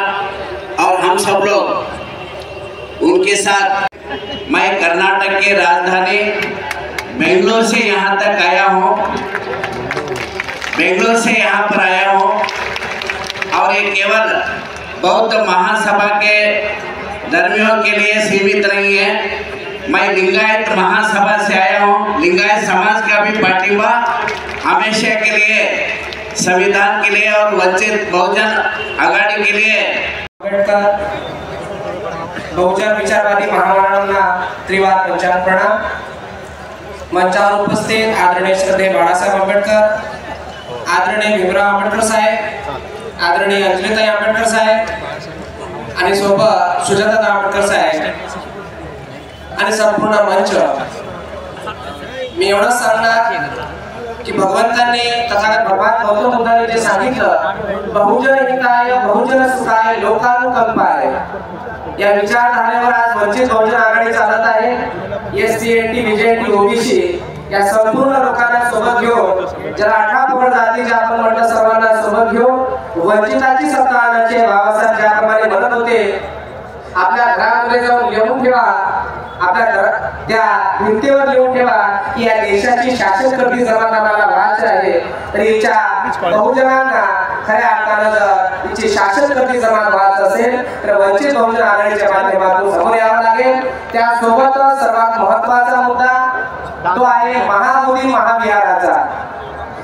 और हम सब लोग उनके साथ. मैं कर्नाटक के राजधानी बेंगलोर से यहाँ तक आया हूँ, बेंगलोर से यहाँ पर आया हूँ और ये केवल बौद्ध महासभा के धर्मियों के लिए सीमित नहीं है. मैं लिंगायत महासभा से आया हूँ. लिंगायत समाज का भी पार्टिबा हमेशा के लिए संविधान के लिए और वंचित बहुजन आघाड़ी के लिए. आंबेडकर बहुजन विचारवादी महामानवांना त्रिवार पंचांग प्रणाम. मंचावर उपस्थित आदरणीय श्रद्धेय बाळासाहेब आंबेडकर, आदरणीय भीमराव आंबेडकर साहेब, आदरणीय अंजलीताई आंबेडकर साहेब आणि सोबत सुजाताताई आंबेडकर साहेब आणि संपूर्ण मंच. मी एवढंच सांगणार की भगवंतांनी तथागत भगवान गौतम बुद्धांनी जे सांगितलं बहुजन हिताय बहुजन सुखाय लोकानुकंपाय, या विचारधारेवर आज वंचित बहुजन आघाडी चालत आहे। एसटी एनटी बीजेटी ओबीसी या संपूर्ण लोकांना सोबत घेऊन, ज्याला 18 पगड जातीच्या आपण म्हटलं सर्वांना सोबत घेऊन वंचिताची सत्ता आणायची बाबासाहेब ज्याप्रमाणे म्हणत होते, आपल्या घरामध्ये जाऊन लिहून ठेवा, आपल्या त्या भिंतीवर लिहून ठेवा की या देशाची शासनकर्ती जमात आम्हाला व्हायची आहे। तर हिच्या बहुजनांना खऱ्या अर्थानं जर हिची शासनकर्ती जमात व्हायचं असेल तर वंचित बहुजन आघाडीच्या माध्यमातून समोर यावं लागेल। त्यासोबतच सर्वात महत्वाचा मुद्दा तो आहे महाबोधी महाविहाराचा।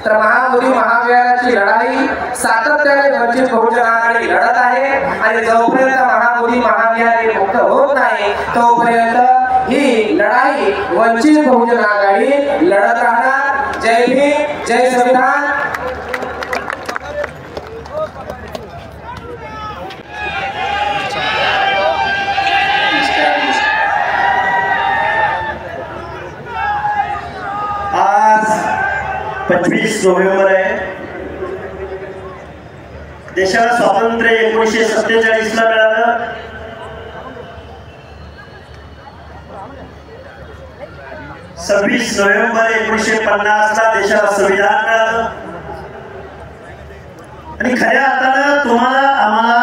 तर महाबोधी महाविहाराची लढाई सातत्याने वंचित बहुजन आघाडी लढत आहे आणि जोपर्यंत महाबोधी महाविहार हे मुक्त होत नाही तोपर्यंत ही लढाई वंचित बहुजन आघाडी लढत राहणार। जय भीम, जय संविधान। आज 25 नोव्हेंबर आहे। देशाला स्वातंत्र्य 1947 ला मिळालं। सव्वीस नोव्हेंबर 1950 ला देशाला संविधान मिळालं आणि खऱ्या अर्थानं तुम्हाला आम्हाला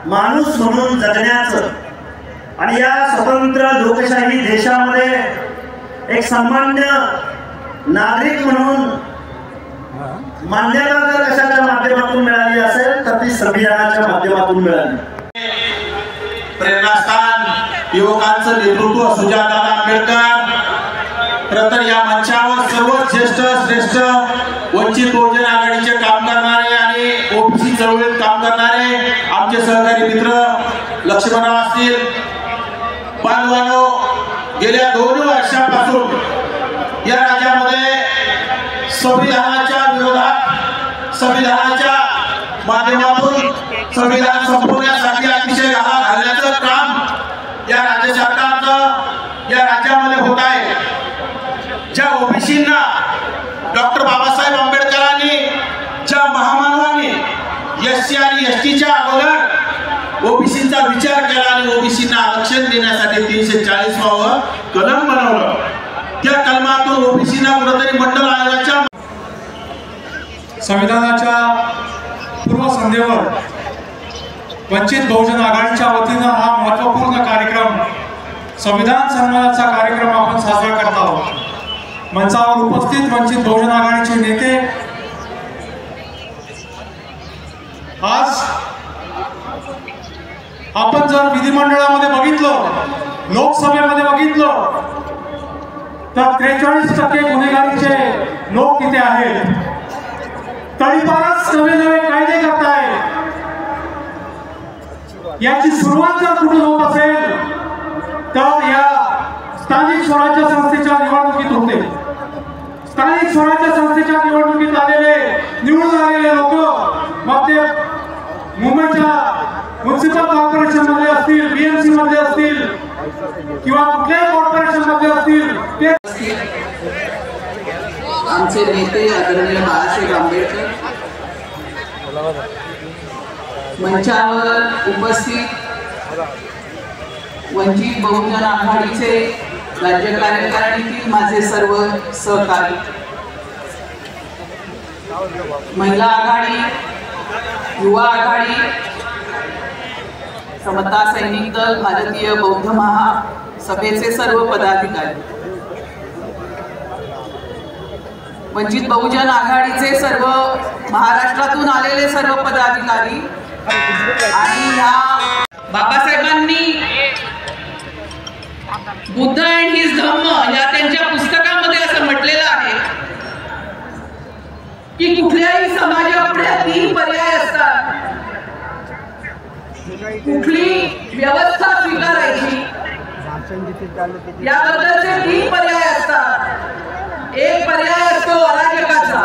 माणूस म्हणून जगण्याचं आणि या स्वतंत्र लोकशाही देशामध्ये एक सामान्य नागरिक म्हणून मान्यता जर कशाच्या माध्यमातून मिळाली असेल तर ती संविधानाच्या माध्यमातून मिळाली। प्रेरणास्थान युवकांचं नेतृत्व सुजातदादा आंबेडकर। खरं तर या मंचावर सर्व ज्येष्ठ श्रेष्ठ वंचित बहुजन आघाडीचे काम करणारे आणि ओबीसी चळवळीत काम करणारे आमचे सहकारी मित्र लक्ष्मणराव असतील, बांधवांनो, गेल्या 2 वर्षापासून या राज्यामध्ये संविधानाच्या विरोधात संविधानाच्या माध्यमातून संविधान संपवण्यासाठी अतिशय घाला घालण्याचं काम या राज्य सरकारचं या राज्यामध्ये होत आहे। ज्या ओबीसींना डॉक्टर बाबासाहेब आंबेडकरांनी, ज्या महामानवांनी एससी आणि एसटीच्या अगोदर ओबीसींचा विचार केला आणि ओबीसींना आरक्षण देण्यासाठी 340 वावं कलम बनवलं, त्या कलमातून ओबीसींना कुठेतरी मंडल आयोगाच्या संविधानाच्या पूर्वसंध्येवर वंचित बहुजन आघाडीच्या वतीनं हा महत्त्वपूर्ण कार्यक्रम संविधान सन्मानाचा कार्यक्रम आपण साजरा करत आहोत। मंचावर उपस्थित वंचित बहुजन आघाडीचे नेते आज आपण जर विधिमंडळामध्ये बघितलं, लोकसभेमध्ये बघितलं तर 43% गुन्हेगारीचे लोक तिथे आहेत। तळीपारच नवे कायदे करताय। याची सुरुवात जर कुठून होत असेल तर या स्थानिक स्वराज्य संस्थेच्या निवडणुकीत होते। स्थानिक स्वराज्य संस्थेच्या निवडणुकीत निवडून आलेले लोक मग ते मुंबईच्या म्युनिसिपल कॉर्पोरेशन मध्ये असतील, बीएमसी मध्ये असतील किंवा कुठल्याही कॉर्पोरेशन मध्ये असतील, ते आमचे नेते आदरणीय बाळासाहेब आंबेडकर, मंचावर उपस्थित वंचित बहुजन आघाडीचे राज्य कार्यकारिणीतील माझे सर्व सहकारी, महिला आघाडी, युवा आघाडी, समता सैनिक दल, भारतीय बौद्ध महासभेचे सर्व पदाधिकारी, वंचित बहुजन आघाडीचे सर्व महाराष्ट्रातून आलेले सर्व पदाधिकारी आणि या बाबासाहेबांनी बुद्ध अँड हिज धम्म या त्यांच्या पुस्तकामध्ये असं म्हटलेलं आहे की कुठल्याही समाजापुढे 3 पर्याय असतात। कुठली व्यवस्था स्वीकारायची याबद्दलचे 3 पर्याय असतात। एक पर्याय असतो अराजकाचा,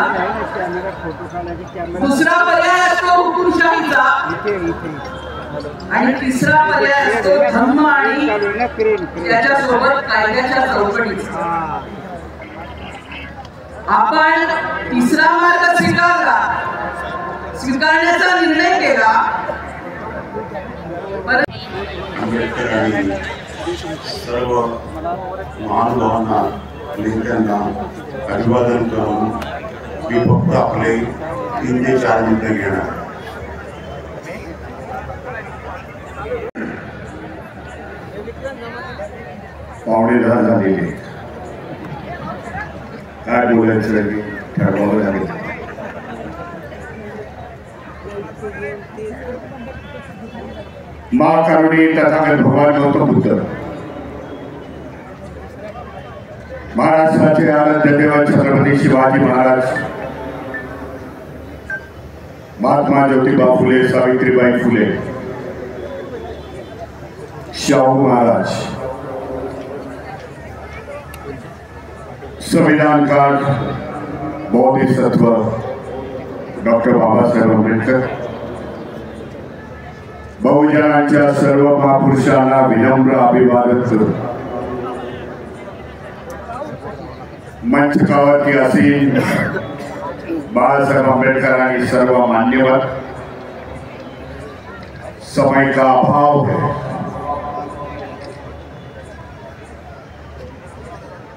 दुसरा पर्याय असतो हुकुमशाहीचा आणि तिसरा पर्याय असतो धम्म आणि त्याच्यासोबत कायद्याच्या चौकटीचा। आपण तिसरा मार्ग स्वीकारण्याचा निर्णय केला। आंबेडकरांनी सर्व महानुभावांना नेत्यांना अभिवादन करून मी फक्त आपले 3 ते 4 मिनिटं घेणार। पावणे 10 झालेले, काय बोलायचं ठरवावं लागेल। महाकारुणी तथागत भगवान गौतम बुद्ध, महाराष्ट्राचे आराध्य देव छत्रपती शिवाजी महाराज, महात्मा ज्योतिबा फुले, सावित्रीबाई फुले, शाहू महाराज, संविधानकार बोधिसत्व डॉक्टर बाबासाहेब आंबेडकर, बहुजनांच्या सर्व महापुरुषांना विनम्र अभिवादन करून मंचकावरती असीन बाळासाहेब आंबेडकर आणि सर्व मान्यवर, समय का अभाव है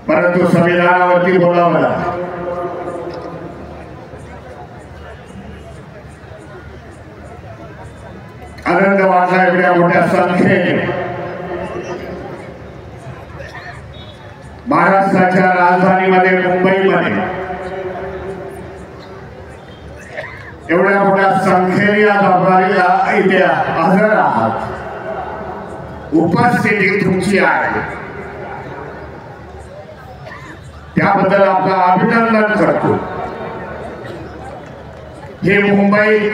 परंतु संविधानावरती बोलावं लागतं। आनंद वाटला एवढ्या मोठ्या संख्येने महाराष्ट्राच्या राजधानीमध्ये मुंबईमध्ये एवढ्या मोठ्या संख्येने इथे हजर आहात, उपस्थिती तुमची आहे, त्याबद्दल आपलं अभिनंदन करतो। हे मुंबई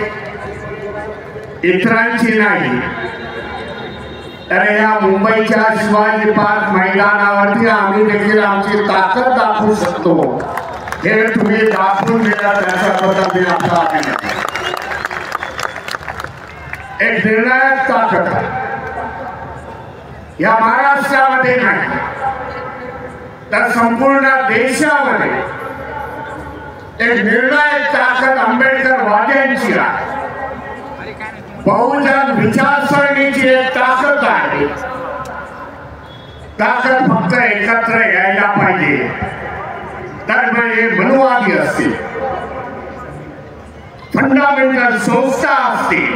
इतरांची नाही, तर या मुंबईच्या शिवाजी पार्क मैदानावरती आम्ही देखील आमची ताकद दाखवू शकतो, हे तुम्ही दाखवून दिला, त्याच्याबद्दल मी आपला अभिनंदन। एक निर्णायक ताकद या महाराष्ट्रामध्ये नाही तर संपूर्ण देशामध्ये एक निर्णायक ताकद आंबेडकरवाद्यांची आहे, बहुजन विचारसरणीची एक ताकद आहे। ताकद फक्त एकत्र यायला पाहिजे, तर म्हणजे मनुवादी असतील, फंडामेंटल संस्था असतील,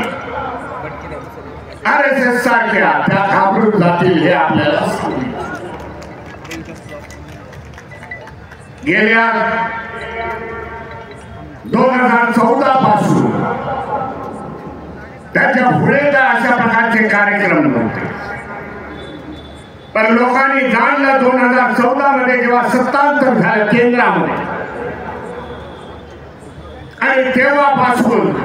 RSS सारख्या त्या घाबरून जातील हे आपल्याला सांगितलं। गेल्या 2014 पासून त्याच्या पुढे तर अशा प्रकारचे कार्यक्रम नव्हते, पण लोकांनी जाणलं 2014 मध्ये जेव्हा सत्तांतर झालं केंद्रामध्ये, आणि तेव्हापासून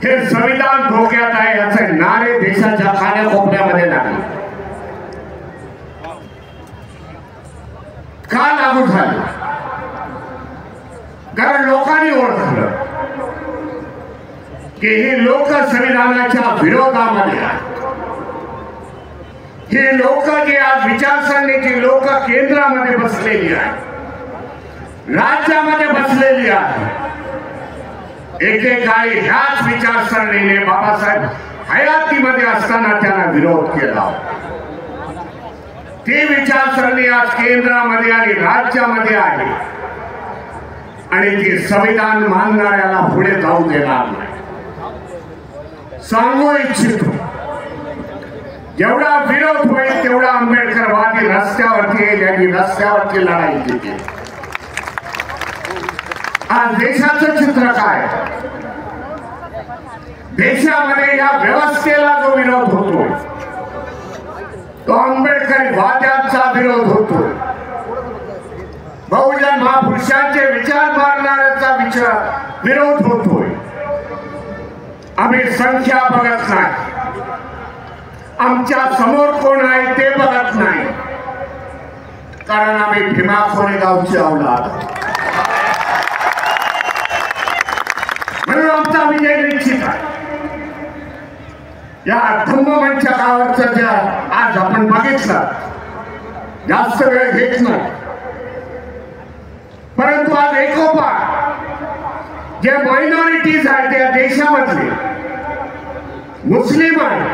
हे संविधान धोक्यात आहे याचे नारे देशाच्या कानाकोपऱ्यामध्ये लागले। का लागू झाले? कारण लोकांनी ओळखलं की हे लोक संविधानाच्या विरोधामध्ये आहेत, हे लोक जे आज विचारसरणीची लोक केंद्रामध्ये बसलेली आहेत, राज्यामध्ये बसलेली आहेत, एकेकाळी ह्याच विचारसरणीने बाबासाहेब हयातीमध्ये असताना त्यांना विरोध केला। ती विचारसरणी आज केंद्रामध्ये आणि राज्यामध्ये आहे, आणि ती संविधान मानणाऱ्याला पुढे जाऊ देणार नाही। सांगू इच्छितो, जेवढा विरोध होईल तेवढा आंबेडकरवादी रस्त्यावरती येईल, यांनी रस्त्यावरती लढाई केली। आज देशाचं चित्र काय? देशामध्ये या व्यवस्थेला जो विरोध होतो तो आंबेडकरी वाद्यांचा विरोध होतो, बहुजन महापुरुषांचे विचार मानणाऱ्याचा विरोध होतोय। आम्ही संख्या बघत नाही, आमच्या समोर कोण आहे ते बघत नाही, कारण आम्ही भीमा कोरेगावची औलाद, म्हणून आमचा विजय निश्चित आहे। या धम्ममंचकावरचं ज्या आज आपण बघितलं, जास्त वेळ घेत नाही, परंतु आज एकोपा जे मायनॉरिटीज आहेत त्या देशामधले मुस्लिम आहेत,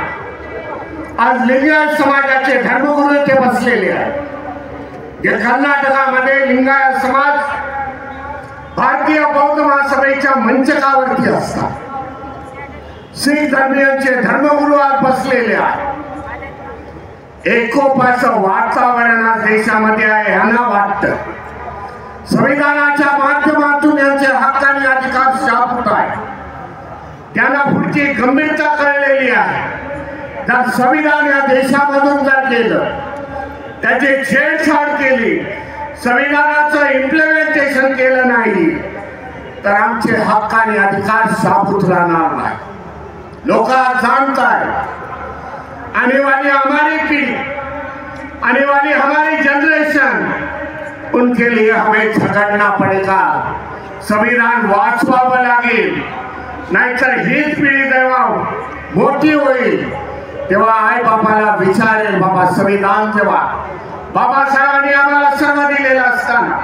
आज लिंगायत समाजाचे धर्मगुरू ते बसलेले आहेत. जे कर्नाटकामध्ये लिंगायत समाज भारतीय बौद्ध महासभेच्या मंचकावरती असतात. शीख धर्मीयांचे धर्मगुरू आज बसलेले आहेत. एकोपाचं वातावरण आज देशामध्ये आहे. यांना वाटतं संविधानाच्या माध्यमातून यांचे हक्क आणि अधिकार शाबूत आहे. त्यांना पुढची गंभीरता कळलेली आहे. जर संविधान या देशामधून जर गेलं, त्याची छेडछाड केली, संविधानाचं इम्प्लिमेंटेशन केलं नाही, तर आमचे हक्क आणि अधिकार शाबूत राहणार नाही. लोक जानताय आने वाली हमारी पीढ़ी, आने वाली हमारी जनरेशन, उनके लिए हमें झगड़ना पड़ेगा. संविधान वाचवावं लागेल, नाहीतर हीच पिढी जेव्हा मोठी होईल तेव्हा आई बाबाला विचारेल, बाबा संविधान जेव्हा बाबासाहेबांनी आम्हाला सर्व दिलेलं असताना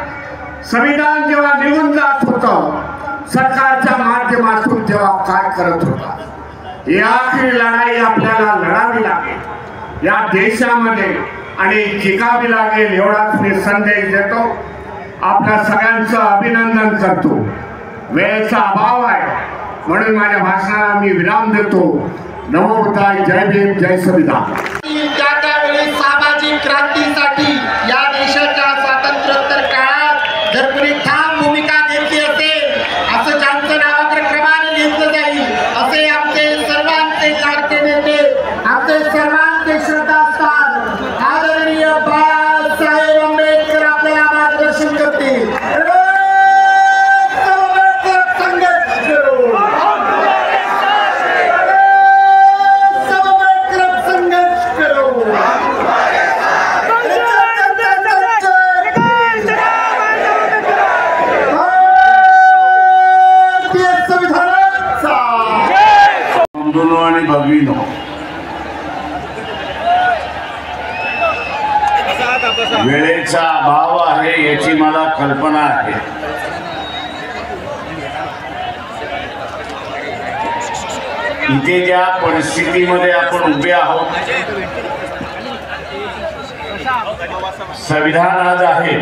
संविधान जेव्हा निघून जात होतं सरकारच्या माध्यमातून तेव्हा काय करत होता. ही आखरी लढाई आपल्याला लढावी लागेल या देशामध्ये आणि जिंकावी लागेल. एवढाच मी संदेश देतो. आपल्या सगळ्यांचं अभिनंदन करतो. वेळेचा अभाव आहे म्हणून माझ्या भाषणाला मी विराम देतो. नमो बुद्धाय. जय भीम, जय संविधान. त्यावेळी सामाजिक क्रांतीसाठी या देशाच्या स्वातंत्र्योत्तर काळात जर कोणी ठाम भूमिका घेतली असेल, असं ज्यांचं नावाप्रमाणे घेतलं जाईल, असे आमचे सर्वांचे लाडके नेते, आमचे सर्वांचे श्रद्धास्थान आदरणीय बाळासाहेब आंबेडकर आपल्याला मार्गदर्शन करतील. आणि भगिनो, वेळेचा अभाव आहे याची मला कल्पना आहे. इथे ज्या परिस्थितीमध्ये आपण उभे आहोत, संविधान आज आहे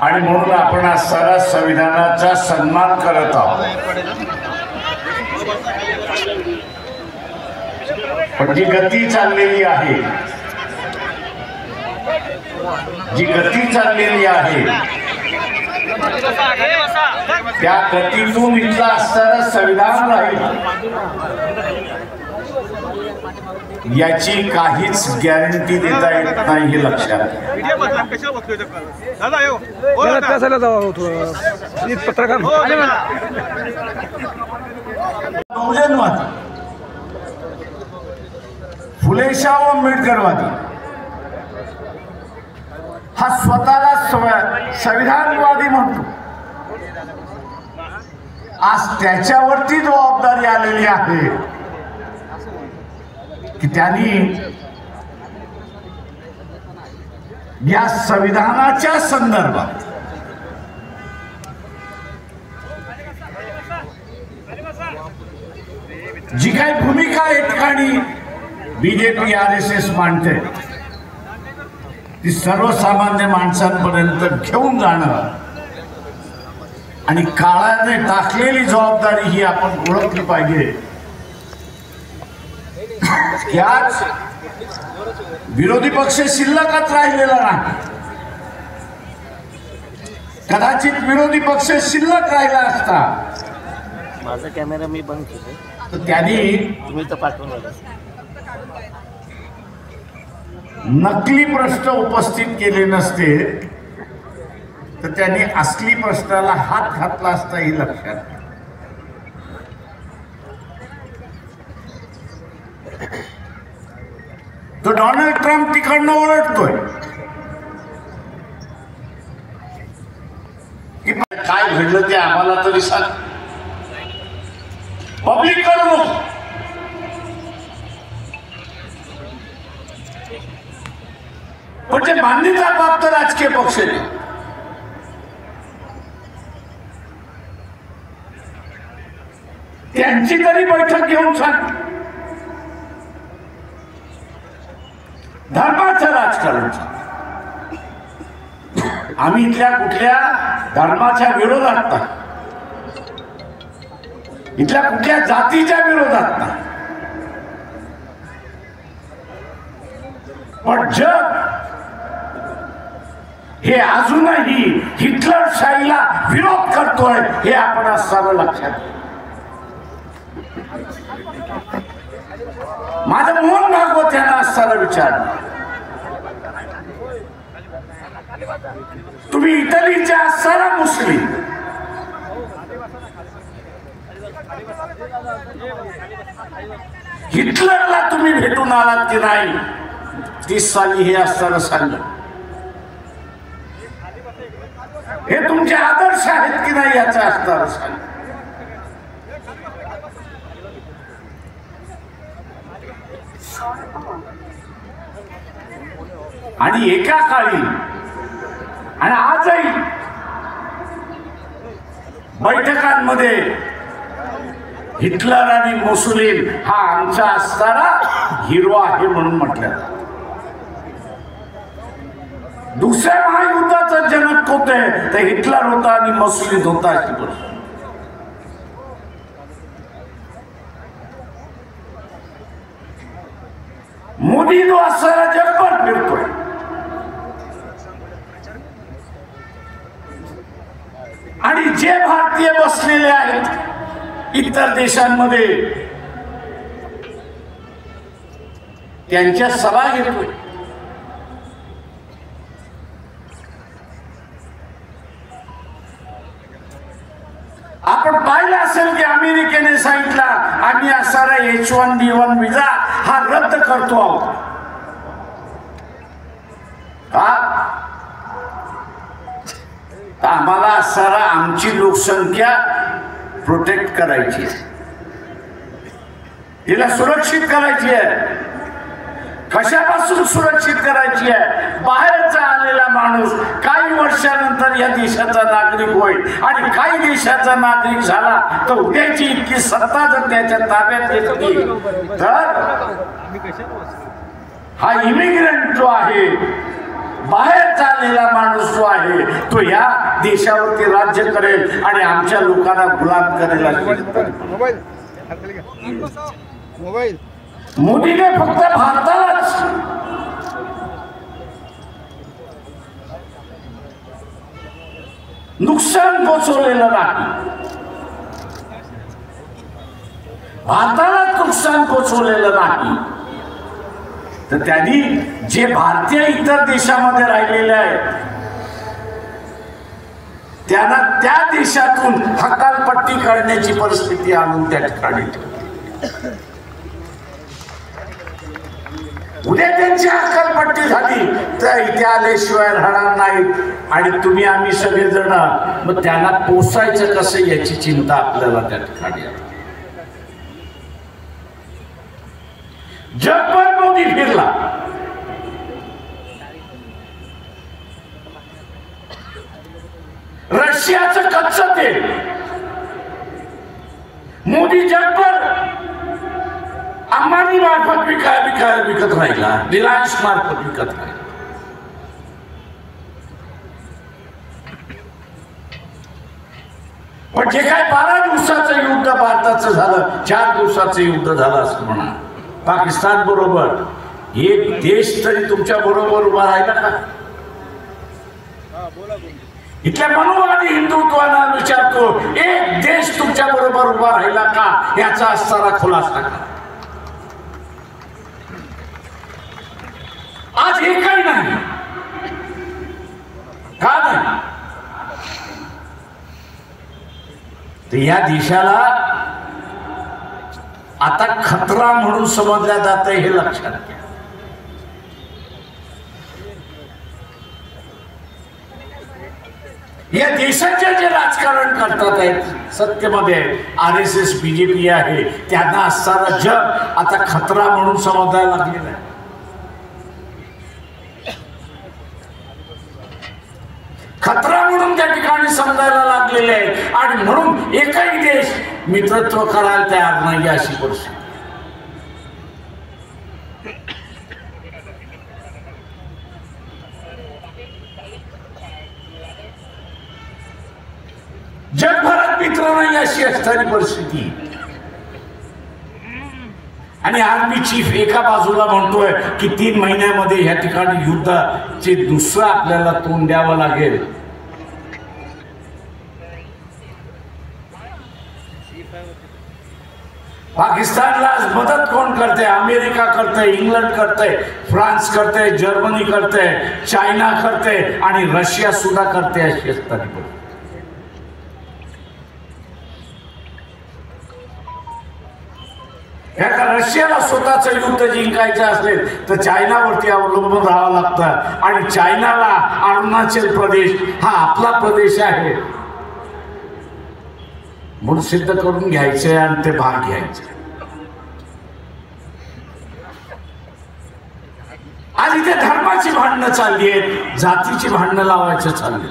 आणि म्हणून आपण आज सारा संविधानाचा सन्मान करत आहोत. पण जी गती चाललेली आहे, त्या गतीतून इथला असणारं संविधान राहील याची काहीच गॅरंटी देता येत नाही. हे लक्षात बहुजनवादी, फुलेशाह आंबेडकरवादी हा स्वतःला संविधानवादी म्हणतो. आज त्याच्यावरती जबाबदारी आलेली आहे की त्यांनी या संविधानाच्या संदर्भात जी काही भूमिका या ठिकाणी बीजेपी RSS मांडते ती सर्वसामान्य माणसांपर्यंत घेऊन जाणं आणि काळाने टाकलेली जबाबदारी ही आपण ओळखली पाहिजे. याच विरोधी पक्ष शिल्लकच राहिलेला नाही. कदाचित विरोधी पक्ष शिल्लक राहिला असता माझा कॅमेरा मी बंद केले तर त्यांनी तुम्ही तर पाठवून नकली प्रश्न उपस्थित केले नसते तर त्यांनी असली प्रश्नाला हात घातला असता ही लक्षात. तो डोनाल्ड ट्रम्प तिकडनं ओळखतोय की काय घडलं ते आम्हाला तरी सांग, पब्लिक करू नको. पण जे मान्यता प्राप्त राजकीय पक्ष त्यांची तरी बैठक घेऊन सांग. धर्माचं राजकारण. आम्ही इथल्या कुठल्या धर्माच्या विरोधात नाही, इथल्या कुठल्या जातीच्या विरोधात नाही, पण जग हे अजूनही हिटलरशाहीला विरोध करतोय हे आपण सर्व लक्षात. माझं मोहन भागवत यांना असताना विचारलं, तुम्ही इटलीच्या असताना मुस्लिम, हिटलरला तुम्ही भेटून आलात की नाही 30 साली हे असताना सांगलं. हे तुमचे आदर्श आहेत की नाही याचा असताना सांग. आणि एका काळी आणि आजही बैठकांमध्ये हिटलर आणि मुसोलिनी हा आमचा असताना हिरो आहे म्हणून म्हटलं जातं. दुसऱ्या महायुद्धाचा जनक होते ते हिटलर होता आणि मुसोलिनी होता अशी गोष्ट. मोदी जो असताना जगभर फिरतोय, आणि जे भारतीय बसलेले आहेत इतर देशांमध्ये त्यांच्या सभा घेतोय. आपण पाहिलं असेल की अमेरिकेने सांगितलं आम्ही असणारा H1B1 विजा हा रद्द करतो आहोत. आम्हाला असणारा आमची लोकसंख्या प्रोटेक्ट करायची आहे, तिला सुरक्षित करायची आहे. कशापासून सुरक्षित करायची आहे? बाहेरचा आलेला माणूस काही वर्षानंतर या देशाचा नागरिक होईल आणि काही देशाचा नागरिक झाला तर उद्याची इतकी सत्ता जर त्याच्या ताब्यात घेतली तर हा इमिग्रंट जो आहे, बाहेर चाललेला माणूस जो आहे तो या देशावरती राज्य करेल आणि आमच्या लोकांना गुलाम करेल. मोदीने फक्त भारतालाच नुकसान पोचवलेलं नाही, भारतालाच नुकसान पोचवलेलं नाही, तर त्यांनी जे भारतीय इतर देशामध्ये राहिलेले आहेत त्यांना त्या देशातून हकालपट्टी करण्याची परिस्थिती आणून त्या ठिकाणी ठेवली. उद्या त्यांची हकालपट्टी झाली तर इथे आल्याशिवाय राहणार नाहीत आणि तुम्ही आम्ही सगळेजण मग त्यांना पोसायचं कसं याची चिंता आपल्याला त्या ठिकाणी आहे. जगभर मोदी फिरला, रशियाचं कच्चं तेल मोदी जगभर अंबानी मार्फत विकत राहिला, रिलायन्स मार्फत विकत राहिला. पण जे काय 12 दिवसाचं युद्ध भारताचं झालं, 4 दिवसाचं युद्ध झालं असं म्हणा, पाकिस्तान बरोबर एक देश तरी तुमच्या बरोबर उभा राहिला का? इथल्या मनोवादी हिंदुत्वाला विचारतो, एक देश तुमच्या बरोबर उभा राहिला का याचा असणारा खुलासा करा. आज एकही नाही. का नाही? तर या देशाला आता खतरा म्हणून समजल्या जात हे लक्षात घ्या. या देशाचे जे राजकारण करतात आहेत सत्तेमध्ये RSS BJP आहे, त्यांना असणारा जग आता खतरा म्हणून समजायला लागलेला आहे. खतरा म्हणून त्या ठिकाणी समजायला लागलेले आहे आणि म्हणून एकही देश मित्रत्व करायला तयार नाही अशी परिस्थिती. जगभरात मित्र नाही अशी असणारी परिस्थिती. आणि आर्मी चीफ एका बाजूला म्हणतोय की 3 महिन्यामध्ये या ठिकाणी युद्धाचे दुसरं आपल्याला तोंड द्यावं लागेल. पाकिस्तानला आज मदत कोण करते? अमेरिका करते, इंग्लंड करते, फ्रान्स करते, जर्मनी करते, चायना करते आणि रशिया सुद्धा करते अशी असताना रशियाला स्वतःचं युद्ध जिंकायचं असेल तर चायनावरती अवलंबून राहावं लागतं. आणि चायनाला अरुणाचल प्रदेश हा आपला प्रदेश आहे म्हणून सिद्ध करून घ्यायचे आणि ते भाग घ्यायचे. आज इथे धर्माची भांडणं चालली आहेत, जातीची भांडणं लावायचं चालली.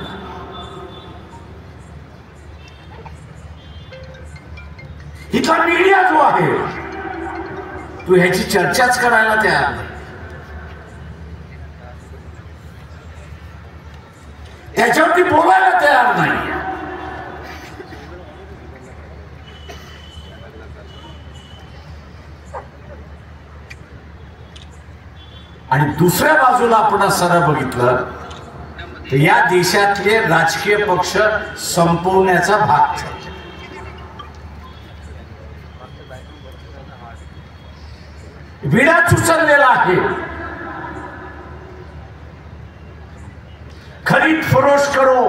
इथला मीडिया जो आहे तू ह्याची चर्चाच करायला तयार नाही. त्याच्यावरती बोलायला तयार नाही. आणि दुसऱ्या बाजूला आपण सरळ बघितलं तर या देशातले राजकीय पक्ष संपवण्याचा भाग चालला. विडा उचललेला आहे. खरीद फरोश करो.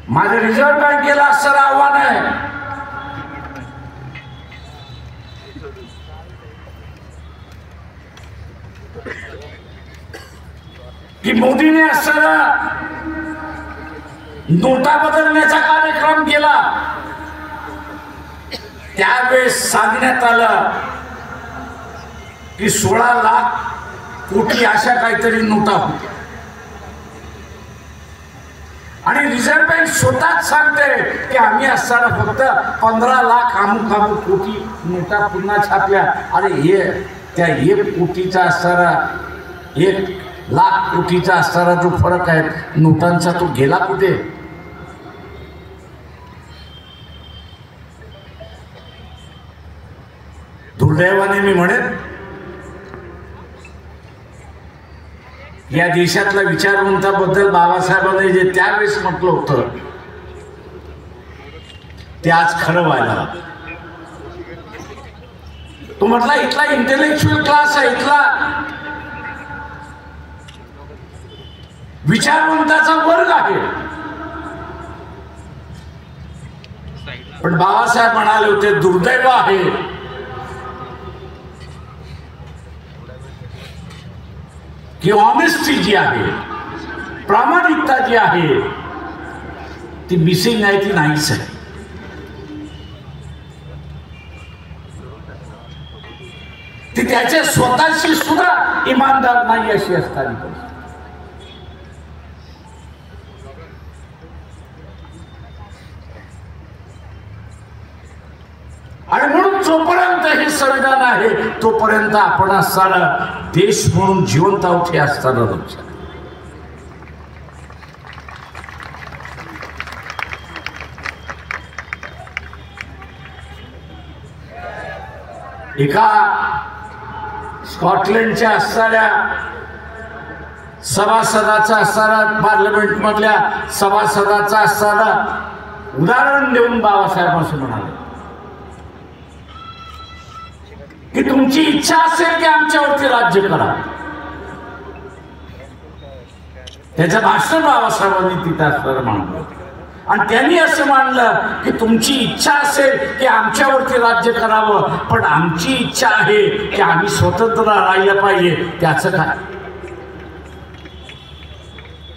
माझं रिझर्व्ह बँकेला असं आव्हान आहे की मोदीने असं नोटा बदलण्याचा कार्यक्रम केला. त्यावेळेस सांगण्यात आलं की 16 लाख कोटी अशा काहीतरी नोटा होत्या. आणि रिझर्व्ह बँक स्वतःच सांगते की आम्ही असताना फक्त 15 लाख अमुक कोटी नोटा पुन्हा छापल्या. अरे हे त्या 1 कोटीचा असणारा 1 लाख कोटीचा असणारा जो फरक आहे नोटांचा तो गेला कुठे? दुर्दैवाने मी म्हणेन या देशातल्या विचारवंताबद्दल बाबासाहेबांनी जे त्यावेळेस म्हटलं होतं ते आज खरं व्हायला. तो म्हटला इथला इंटेलेक्च्युअल क्लास आहे, इथला विचारवंताचा वर्ग आहे. पण बाबासाहेब म्हणाले होते दुर्दैव आहे की ऑनेस्टी जी आहे, प्रामाणिकता जी आहे ती मिसिंग आहे, ती नाहीच आहे. ती त्याच्या स्वतःशी सुद्धा इमानदार नाही अशी असताना. आणि म्हणून जोपर्यंत हे संविधान आहे तोपर्यंत आपण असताना देश म्हणून जिवंत आहोत हे असताना लक्षात. एका स्कॉटलंडच्या असणाऱ्या सभासदाचा असणारा पार्लमेंट मधल्या सभासदाचा असणारा उदाहरण देऊन बाबासाहेब असं म्हणाले की तुमची इच्छा असेल की आमच्यावरती राज्य करा. त्याचं भाषण बाबासाहेबांनी तिथं असणारं मांडलं आणि त्यांनी असं मांडलं की तुमची इच्छा असेल की आमच्यावरती राज्य करावं, पण आमची इच्छा आहे की आम्ही स्वतंत्र राहिलं पाहिजे. त्याचं काय?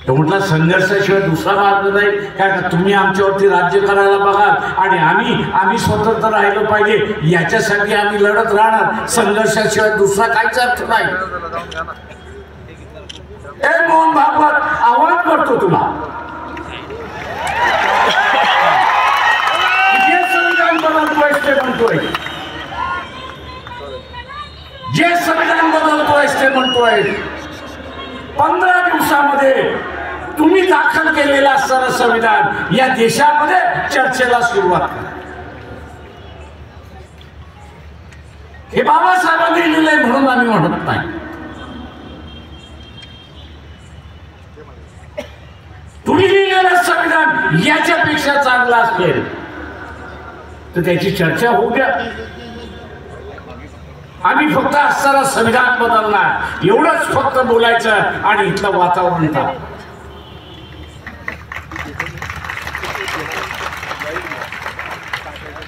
तो म्हटलं संघर्षाशिवाय दुसरा मार्ग नाही काय का तुम्ही आमच्यावरती राज्य करायला बघाल आणि आम्ही स्वतंत्र राहिलं पाहिजे याच्यासाठी आम्ही लढत राहणार. संघर्षाशिवाय दुसरा काहीच अर्थ नाही. ए मोहन भागवत आवाज करतो तुला. बदलतोयस ते म्हणतोय, जे संविधान बदलतोयस ते म्हणतोय. 15 दिवसामध्ये तुम्ही दाखल केलेलं असणारं संविधान या देशामध्ये चर्चेला सुरुवात करा. हे बाबासाहेबांनी लिहिलंय म्हणून आम्ही म्हणत नाही. तुम्ही लिहिलेलं संविधान याच्यापेक्षा चांगलं असेल तर त्याची चर्चा होऊ द्या. आम्ही फक्त असणारं संविधान बदलणार एवढंच फक्त बोलायचं आणि इथलं वातावरण ताप.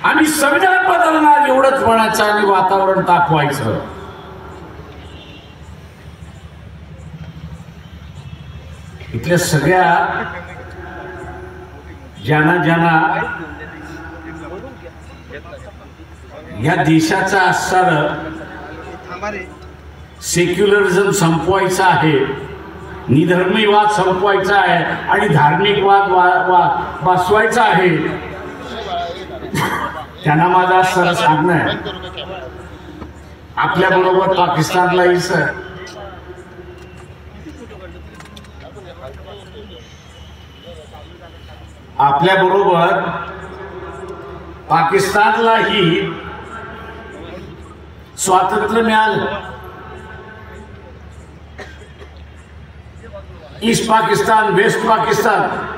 आम्ही संविधान बदलणार एवढंच म्हणायचं आणि वातावरण तापवायचं. इथल्या सगळ्या ज्यांना या देशाचा असणारं सेक्युलरिझम संपवायचं आहे, निधर्मीवाद संपवायचा आहे आणि धार्मिक वाद बसवायचा आहे, त्यांना माझा सरळ सांगणं आहे, आपल्या बरोबर पाकिस्तानला यायचं. आपल्या बरोबर पाकिस्तानलाही स्वातंत्र्य मिळालं. ईस्ट पाकिस्तान, वेस्ट पाकिस्तान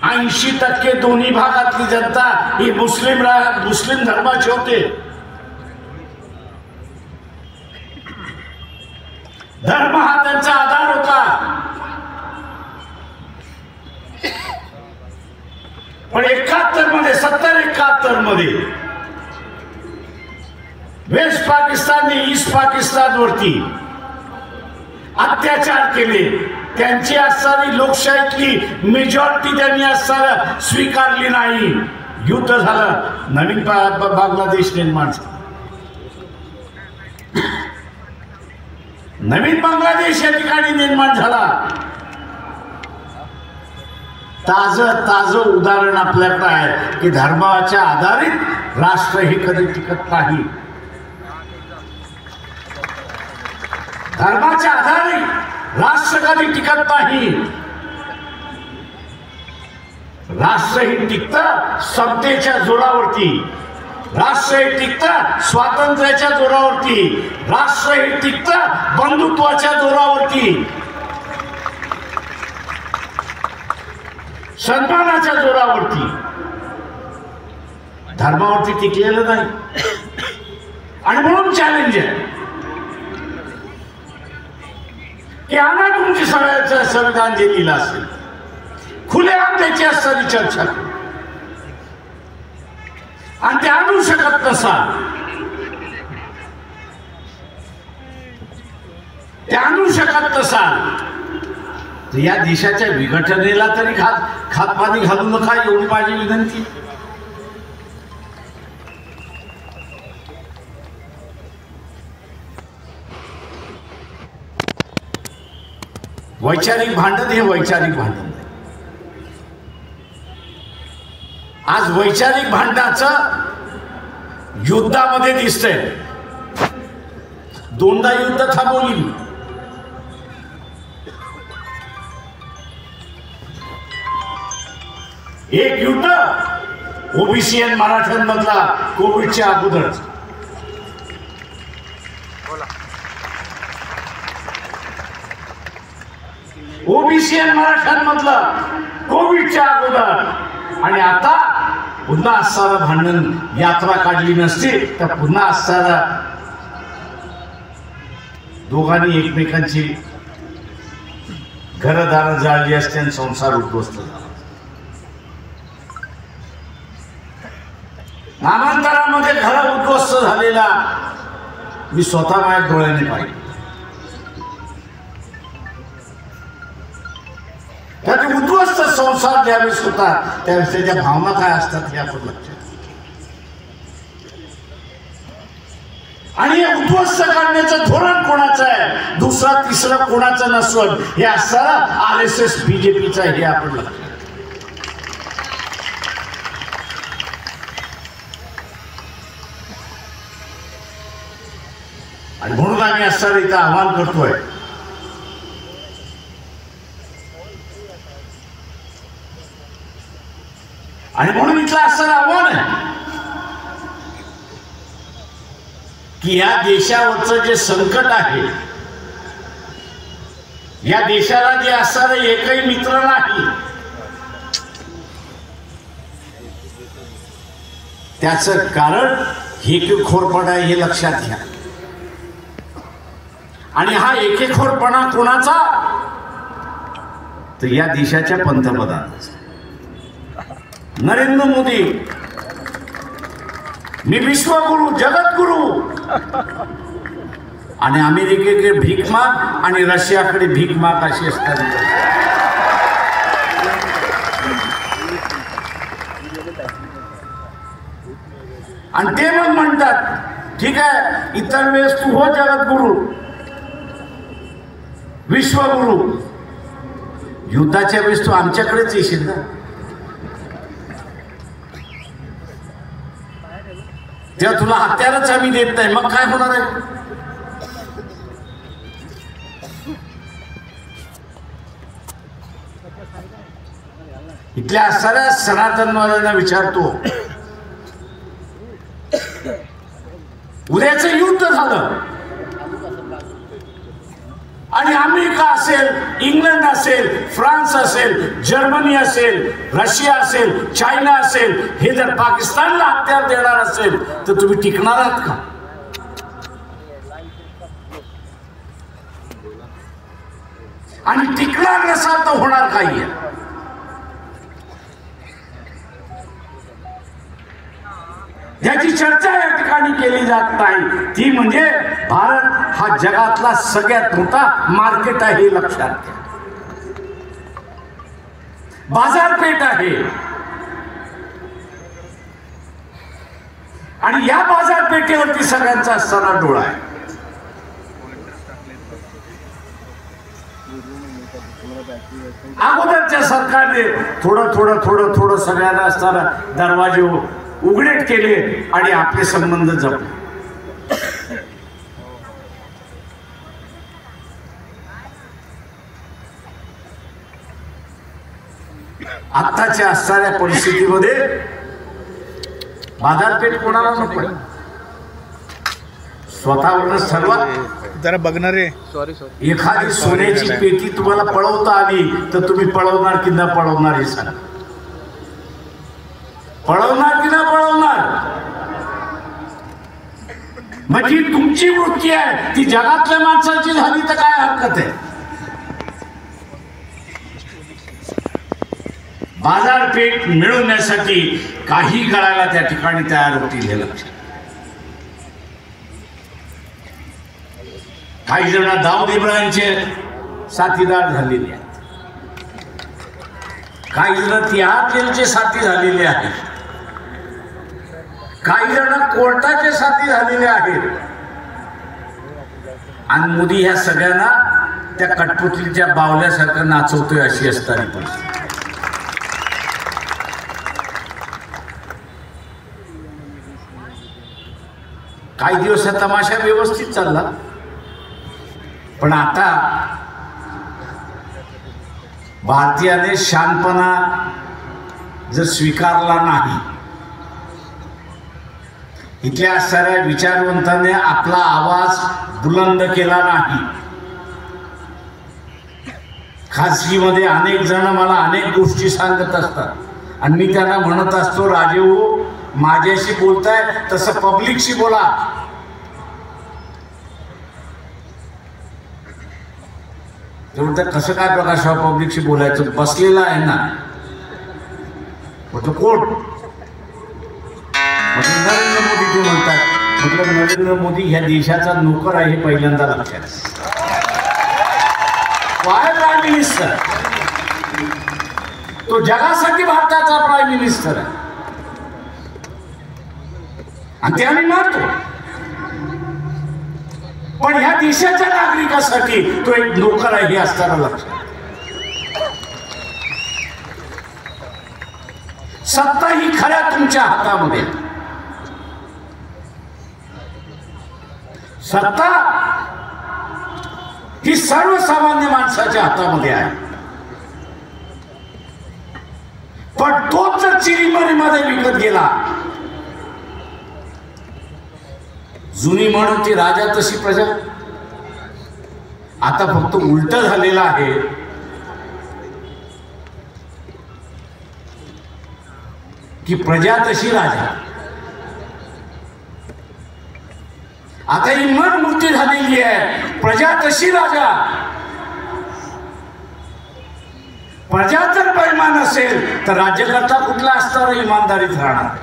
80% दोन्ही भागातली जनता ही मुस्लिम धर्माची होते. धर्म हा त्यांचा आधार होता. पण 71 मध्ये 70-71 मध्ये वेस्ट पाकिस्तानने ईस्ट पाकिस्तान वरती अत्याचार केले. त्यांची असणारी लोकशाहीतली मेजॉरिटी त्यांनी असणारं स्वीकारली नाही. युद्ध झालं, नवीन बांगलादेश निर्माण झाला. नवीन बांगलादेश या ठिकाणी निर्माण झाला. ताज उदाहरण आपल्याकडे आहे की धर्माच्या आधारित राष्ट्र हे कधी टिकत नाही. धर्माच्या आधारे राष्ट्र कधी टिकत नाही. राष्ट्र हे टिकतं समतेच्या जोरावरती. राष्ट्र हे टिकतं स्वातंत्र्याच्या जोरावरती. राष्ट्र हे टिकतं बंधुत्वाच्या जोरावरती, सन्मानाच्या जोरावरती. धर्मावरती टिकलेलं नाही. आणि म्हणून चॅलेंज आहे की आणा तुमची सगळ्याचं संविधान जे लिहिलं असेल, खुलेआम त्याची असणारी चर्चा करू. आणि ते आणू शकत नसाल, ते आणू शकत नसाल तर या देशाच्या विघटनेला तरी खातपाणी घालू नका, एवढी माझी विनंती. वैचारिक भांडण हे वैचारिक भांडण. आज वैचारिक भांडणाचं युद्धामध्ये दिसतंय. दोनदा युद्ध थांबवली. एक युद्ध ओबीसी आणि मराठ्यांमधला कोविडच्या अगोदर, ओबीसी आणि मराठ्यांमधलं कोविडच्या अगोदर. आणि आता पुन्हा असणारं भांडण, यात्रा काढली नसती तर पुन्हा असणारं दोघांनी एकमेकांची घरदार जाळली असते आणि संसार उद्ध्वस्त झाला. नामांतरामध्ये घर उद्ध्वस्त झालेला मी स्वतः माझ्या डोळ्याने पाहिलं. त्याचे उद्ध्वस्त संसार ज्यावेळेस होतात त्यावेळेस त्याच्या भावना काय असतात हे आपण लक्षात. आणि हे उद्ध्वस्त करण्याचं धोरण कोणाचं आहे, दुसरा तिसरा कोणाचं नसवत हे असणारा RSS BJPचं हे आपण लक्षात. आणि म्हणून आम्ही असं इथं आव्हान करतोय, आणि म्हणून इथलं असं आव्हान आहे की या देशावरचं जे संकट आहे, या देशाला जे असणारं एकही मित्र नाही, त्याचं कारण एकेखोरपणा आहे हे लक्षात घ्या. आणि हा एकेखोरपणा कोणाचा? तर या देशाच्या पंतप्रधानाचा नरेंद्र मोदी. मी विश्वगुरु, जगद्गुरु, आणि अमेरिकेकडे भीकमाग आणि रशियाकडे भीकमाग अशी असतात. आणि ते मग म्हणतात ठीक आहे, इतर वेळेस तू हो जगद्गुरु, विश्वगुरु, युद्धाच्या वेळेस तू आमच्याकडेच येशील ना. तेव्हा तुला हत्यारच आम्ही देत नाही, मग काय होणार आहे? इथल्या सगळ्या सनातनवाल्यांना विचारतो, उद्याचं युद्ध झालं आणि अमेरिका असेल, इंग्लंड असेल, फ्रान्स असेल, जर्मनी असेल, रशिया असेल, चायना असेल, हे जर पाकिस्तानला हत्यार देणार असेल तर तुम्ही टिकणार आहात का? आणि टिकणार नसाल तर होणार काय आहे? याची चर्चा या ठिकाणी केली जात नाही, ती म्हणजे भारत हा जगातला सगळ्यात मोठा मार्केट आहे हे लक्षात घ्या, बाजारपेठ आहे. आणि या बाजारपेठेवरती सगळ्यांचा असणारा डोळा आहे. अगोदरच्या सरकारने थोडं थोडं थोडं थोडं सगळ्यांना असणारा दरवाजे उघडे केले आणि आपले संबंध जपले. आत्ताच्या असणाऱ्या परिस्थितीमध्ये बाजारपेठ कोणाला नको, स्वतःवरच ठरवा. जरा बघणारे एखादी सोन्याची पेटी तुम्हाला पळवता आली तर तुम्ही पळवणार की न पळवणार हे सांगा. पळवणार की न पळवणार? म्हणजे तुमची वृत्ती आहे ती जगातल्या माणसाची झाली तर काय हरकत आहे? बाजारपेठ मिळवण्यासाठी काही करायला त्या ठिकाणी तयार होतील हे लक्षात. काही जण दाऊद इब्राहिमचे साथीदार झालेले आहेत, काही जण तिहार जेलचे साथी झालेले आहेत, काही जण कोर्टाचे साथी झालेले आहेत. आणि मोदी ह्या सगळ्यांना त्या कठपुतलीच्या बावल्यासारखं नाचवतोय अशी असणारी परिस्थिती. काही दिवस हा तमाशा व्यवस्थित चालला, पण आता भारतीयाने शांतपणा जर स्वीकारला नाही, इथल्या साऱ्या विचारवंतांनी आपला आवाज बुलंद केला नाही, खासगीमध्ये अनेक जण मला अनेक गोष्टी सांगत असतात आणि मी त्यांना म्हणत असतो, राजेहो माझ्याशी बोलताय तसं पब्लिकशी बोला. तेवढं कसं काय प्रकाशराव पब्लिकशी बोलायचं? बसलेला आहे ना तो कोर्ट. नरेंद्र मोदी ते म्हणतात, म्हटलं नरेंद्र मोदी ह्या देशाचा नोकर आहे हे पहिल्यांदा लक्षात. प्राईम मिनिस्टर तो जगासाठी भारताचा प्राईम मिनिस्टर आहे आणि ते आम्ही मानतो, पण ह्या देशाच्या नागरिकासाठी तो एक नोकर आहे हे असताना लक्षात. सत्ता ही खऱ्या तुमच्या हातामध्ये, सत्ता ही सर्वसामान्य माणसाच्या हातामध्ये आहे, पण तोच जर चिरीमरीमध्ये विकत गेला, जुनी म्हण होती राजा तशी प्रजा, आता फक्त उलट झालेलं आहे. की प्रजा तशी राजा. आता ही मन मूर्ती झालेली आहे, प्रजा तशी राजा. प्रजा जर बैमान असेल तर राज्यकर्ता कुठला असणार, इमानदारीत राहणार.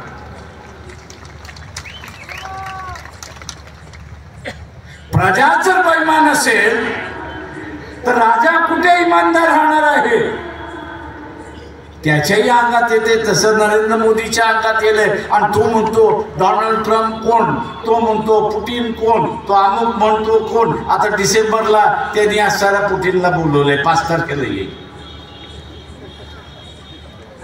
प्रजा जर बैमान असेल तर राजा कुठे इमानदार राहणार आहे. त्याच्याही अंगात येते, तसं नरेंद्र मोदीच्या अंगात येले. आणि तो म्हणतो डोनाल्ड ट्रम्प कोण, तो म्हणतो पुटिन कोण, तो अमुक म्हणतो कोण. आता डिसेंबरला त्यांनी असणाऱ्या पुटिनला बोलवलंय, 5 तारखेला येईल.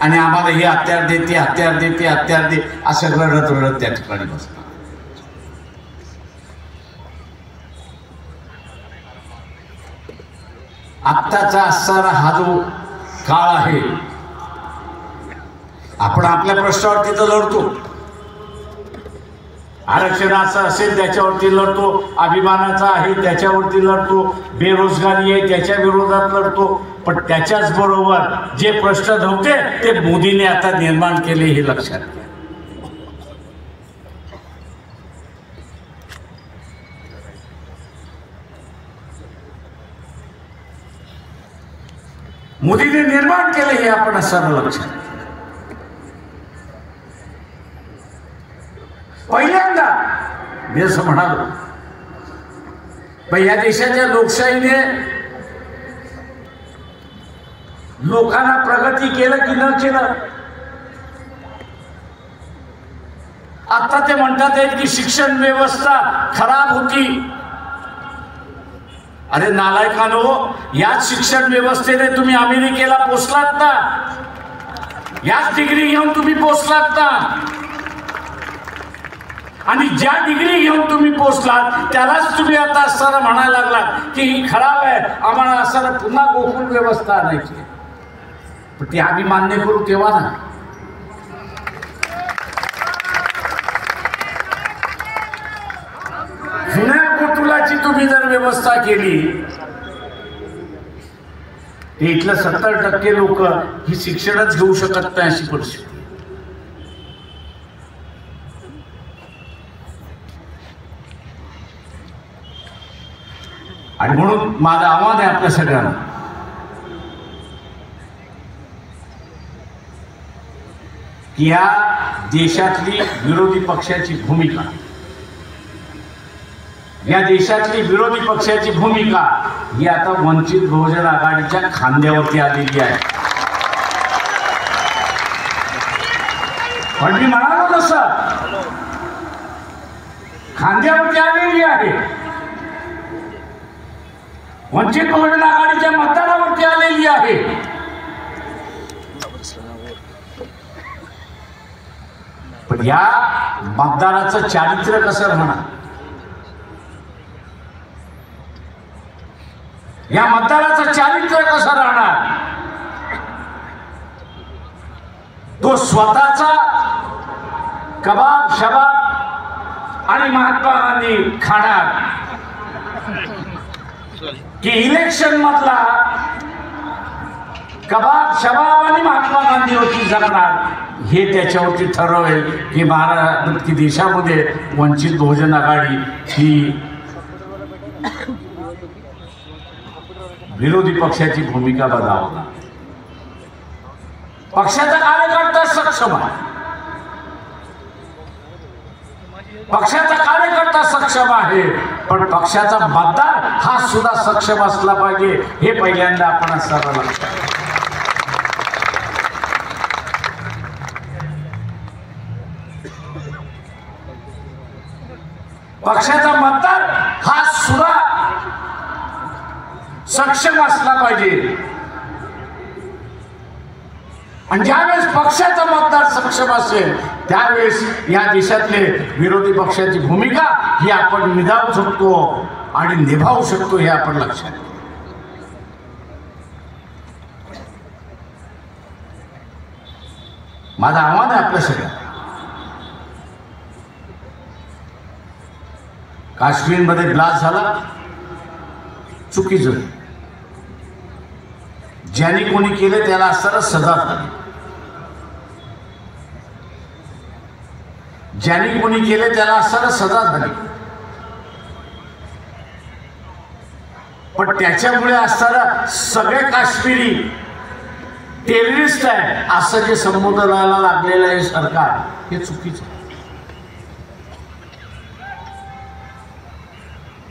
आणि आम्हाला हे हत्यार देते, हत्यार देते, हत्यार दे, असं रडत रडत त्या ठिकाणी बसतात. आत्ताचा असणारा हा जो काळ आहे, आपण आपल्या प्रश्नावर तिथं लढतो. आरक्षणाचं असेल त्याच्यावरती लढतो, अभिमानाचा आहे त्याच्यावरती लढतो, बेरोजगारी आहे त्याच्या विरोधात लढतो. पण त्याच्याच बरोबर जे प्रश्न नव्हते ते मोदीने आता निर्माण केले, हे लक्षात घ्या. मोदीने निर्माण केले हे आपण सर्व लक्षात. पहिल्यांदा मी असं म्हणालो, या देशाच्या लोकशाहीने लोकांना प्रगती केलं की न केलं. आता ते म्हणतात आहेत की शिक्षण व्यवस्था खराब होती. अरे नालायकानो, याच शिक्षण व्यवस्थेने तुम्ही अमेरिकेला पोचलात ना, याच डिग्री घेऊन तुम्ही पोचलात ना. आणि ज्या डिग्री घेऊन तुम्ही पोचलात त्यालाच तुम्ही आता असताना म्हणायला लागलात की ही खराब आहे, आम्हाला असताना पुन्हा गोकुळ व्यवस्था आणायची. पण ती आम्ही मान्य करू तेव्हा ना. जुन्या गोकुळाची तुम्ही जर व्यवस्था केली, ते इथलं 70% लोक ही शिक्षणच घेऊ शकत नाही अशी परिस्थिती. आणि म्हणून माझं आव्हान आहे आपल्या सगळ्यांना, की या देशातली विरोधी पक्षाची भूमिका, या देशातली विरोधी पक्षाची भूमिका ही आता वंचित बहुजन आघाडीच्या खांद्यावरती आलेली आहे. पण मी म्हणालो तसं खांद्यावरती आलेली आहे, वंचित बहुजन आघाडीच्या मतदारावरती आलेली आहे. पण या मतदाराचं चारित्र्य कसं राहणार, या मतदाराचं चारित्र्य कसं राहणार. तो स्वतःचा कबाब शबाब आणि महात्मा गांधी खाणार की इलेक्शन मधला कबाब शबाब आणि महात्मा गांधीवरती जगणार, हे त्याच्यावरती ठरवेल की महाराष्ट्र की देशामध्ये वंचित बहुजन आघाडी ही विरोधी पक्षाची भूमिका बजावणार. पक्षाचा कार्यकर्ता सक्षम आहे, पक्षाचा कार्यकर्ता सक्षम आहे, पण पक्षाचा मतदार हा सुद्धा सक्षम असला पाहिजे, हे पहिल्यांदा आपण सर्व लक्षात. पक्षाचा मतदार हा सुद्धा सक्षम असला पाहिजे. आणि ज्यावेळेस पक्षाचा मतदार सक्षम असेल त्यावेळेस या देशातले विरोधी पक्षाची भूमिका ही आपण निभावू शकतो आणि निभावू शकतो हे आपण लक्षात घ्या. माझं आव्हान आहे आपल्या सगळ्या, काश्मीरमध्ये ब्लास्ट झाला, चुकीचं, ज्यांनी कोणी केलं त्याला असताना सजा झाली, ज्यांनी कोणी केले त्याला असताना सजा झाली, पण त्याच्यामुळे असताना सगळे काश्मीरी टेररिस्ट आहे असं जे संबोधनाला लागलेलं आहे सरकार, हे चुकीचं.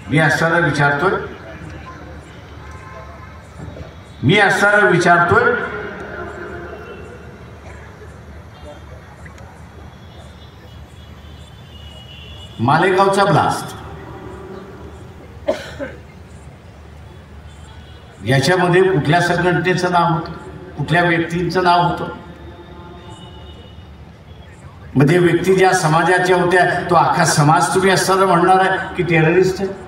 मी असताना विचारतोय मालेगावचा ब्लास्ट, याच्यामध्ये कुठल्या संघटनेचं नाव होतं, कुठल्या व्यक्तींचं नाव होतं? मध्ये व्यक्ती ज्या समाजाच्या होत्या तो अख्खा समाज तुम्ही असताना म्हणणार आहे की टेररिस्ट आहे?